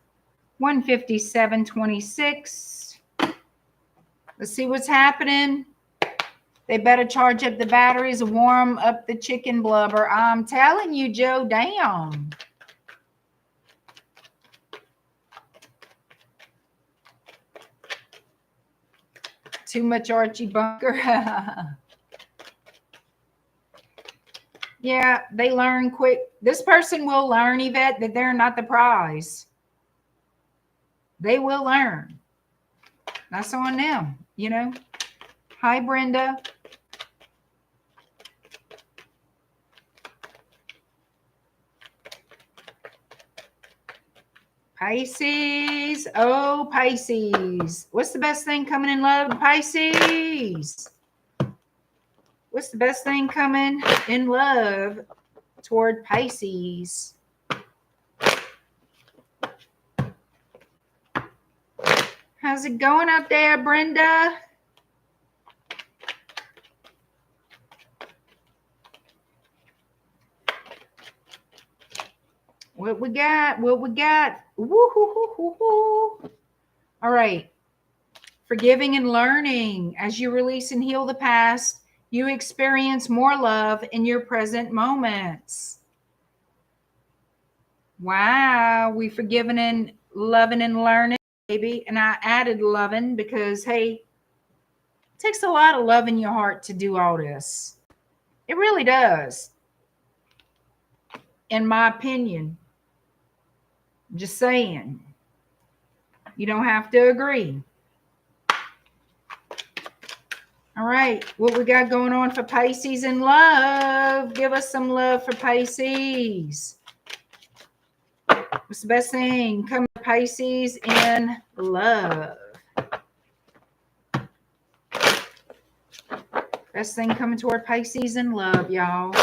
157.26. Let's see what's happening. They better charge up the batteries, warm up the chicken blubber. I'm telling you, Joe, damn. Too much Archie Bunker. Yeah, they learn quick. This person will learn, Yvette, that they're not the prize. They will learn. That's on them, you know. Hi, Brenda. Pisces. Oh, Pisces. What's the best thing coming in love, Pisces? What's the best thing coming in love toward Pisces? How's it going out there, Brenda? What we got? What we got? Woo-hoo-hoo-hoo-hoo. All right. Forgiving and learning. As you release and heal the past, you experience more love in your present moments. Wow. We forgiven and loving and learning, baby. And I added loving because, hey, it takes a lot of love in your heart to do all this. It really does. In my opinion. Just saying. You don't have to agree. All right. What we got going on for Pisces in love? Give us some love for Pisces. What's the best thing coming to Pisces in love? Best thing coming toward Pisces in love, y'all.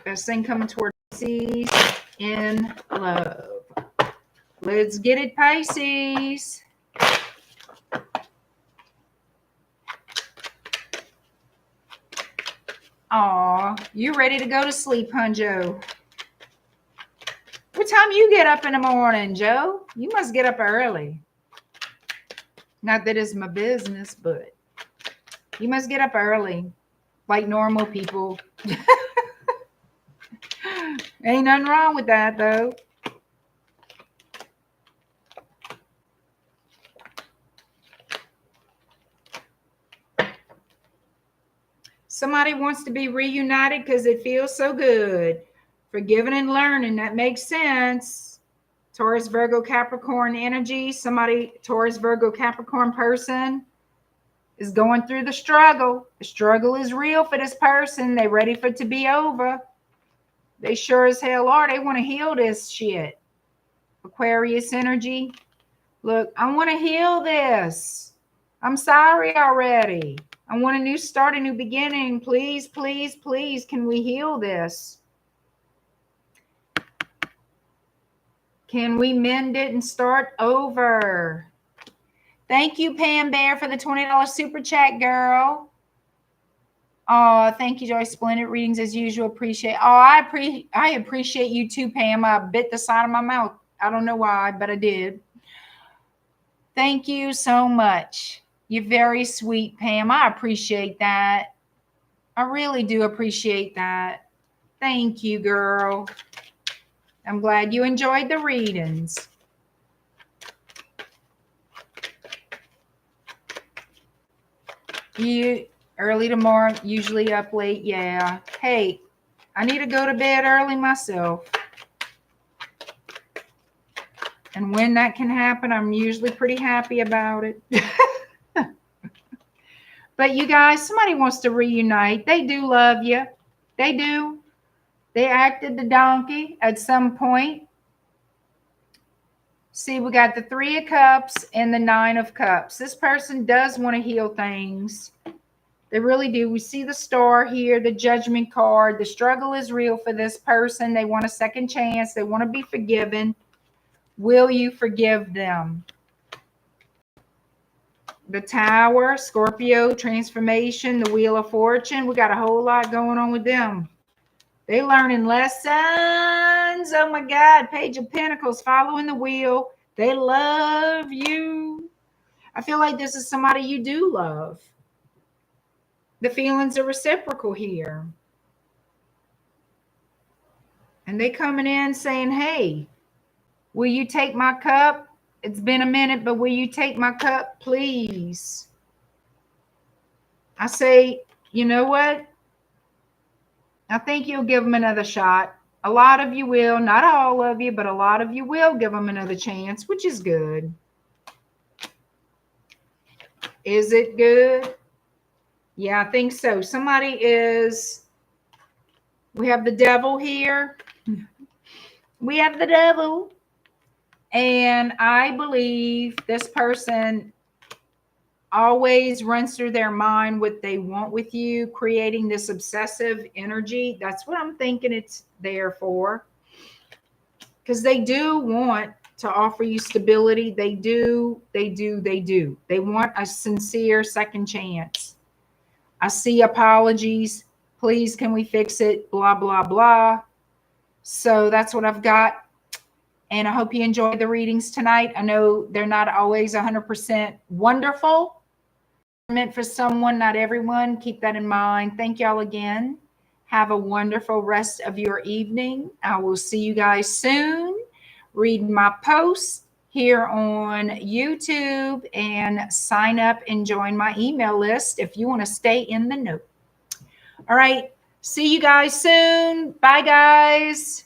Best thing coming toward Pisces in love. Let's get it, Pisces. Aw, you ready to go to sleep, huh, Joe? What time you get up in the morning, Joe? You must get up early. Not that it's my business, but you must get up early, like normal people. Ain't nothing wrong with that, though. Somebody wants to be reunited because it feels so good. Forgiving and learning. That makes sense. Taurus, Virgo, Capricorn energy. Somebody, Taurus, Virgo, Capricorn person is going through the struggle. The struggle is real for this person. They ready for it to be over. They sure as hell are. They want to heal this shit. Aquarius energy. Look, I want to heal this. I'm sorry already. I want a new start, a new beginning. Please, please, please, can we heal this? Can we mend it and start over? Thank you, Pam Bear, for the $20 super chat, girl. Oh, thank you, Joy. Splendid readings as usual. Appreciate. Oh, I appreciate you too, Pam. I bit the side of my mouth. I don't know why, but I did. Thank you so much. You're very sweet, Pam. I appreciate that. I really do appreciate that. Thank you, girl. I'm glad you enjoyed the readings. You early tomorrow, usually up late. Yeah. Hey, I need to go to bed early myself. And when that can happen, I'm usually pretty happy about it. But you guys, somebody wants to reunite. They do love you. They do. They acted the donkey at some point. See, we got the 3 of Cups and the 9 of Cups. This person does want to heal things. They really do. We see the star here, the Judgment card. The struggle is real for this person. They want a second chance. They want to be forgiven. Will you forgive them? The Tower, Scorpio, transformation, the Wheel of Fortune. We got a whole lot going on with them. They learning lessons. Oh my God. Page of Pentacles, following the wheel. They love you. I feel like this is somebody you do love. The feelings are reciprocal here. And they coming in saying, hey, will you take my cup? It's been a minute, but will you take my cup, please? I say, you know what? I think you'll give them another shot. A lot of you will, not all of you, but a lot of you will give them another chance, which is good. Is it good? Yeah, I think so. Somebody is, we have the devil here. We have the devil. And I believe this person always runs through their mind what they want with you, creating this obsessive energy. That's what I'm thinking it's there for. Because they do want to offer you stability. They do. They want a sincere second chance. I see apologies. Please, can we fix it? Blah, blah, blah. So that's what I've got. And I hope you enjoyed the readings tonight. I know they're not always 100% wonderful. Meant for someone, not everyone. Keep that in mind. Thank y'all again. Have a wonderful rest of your evening. I will see you guys soon. Read my posts here on YouTube and sign up and join my email list if you want to stay in the know. All right. See you guys soon. Bye, guys.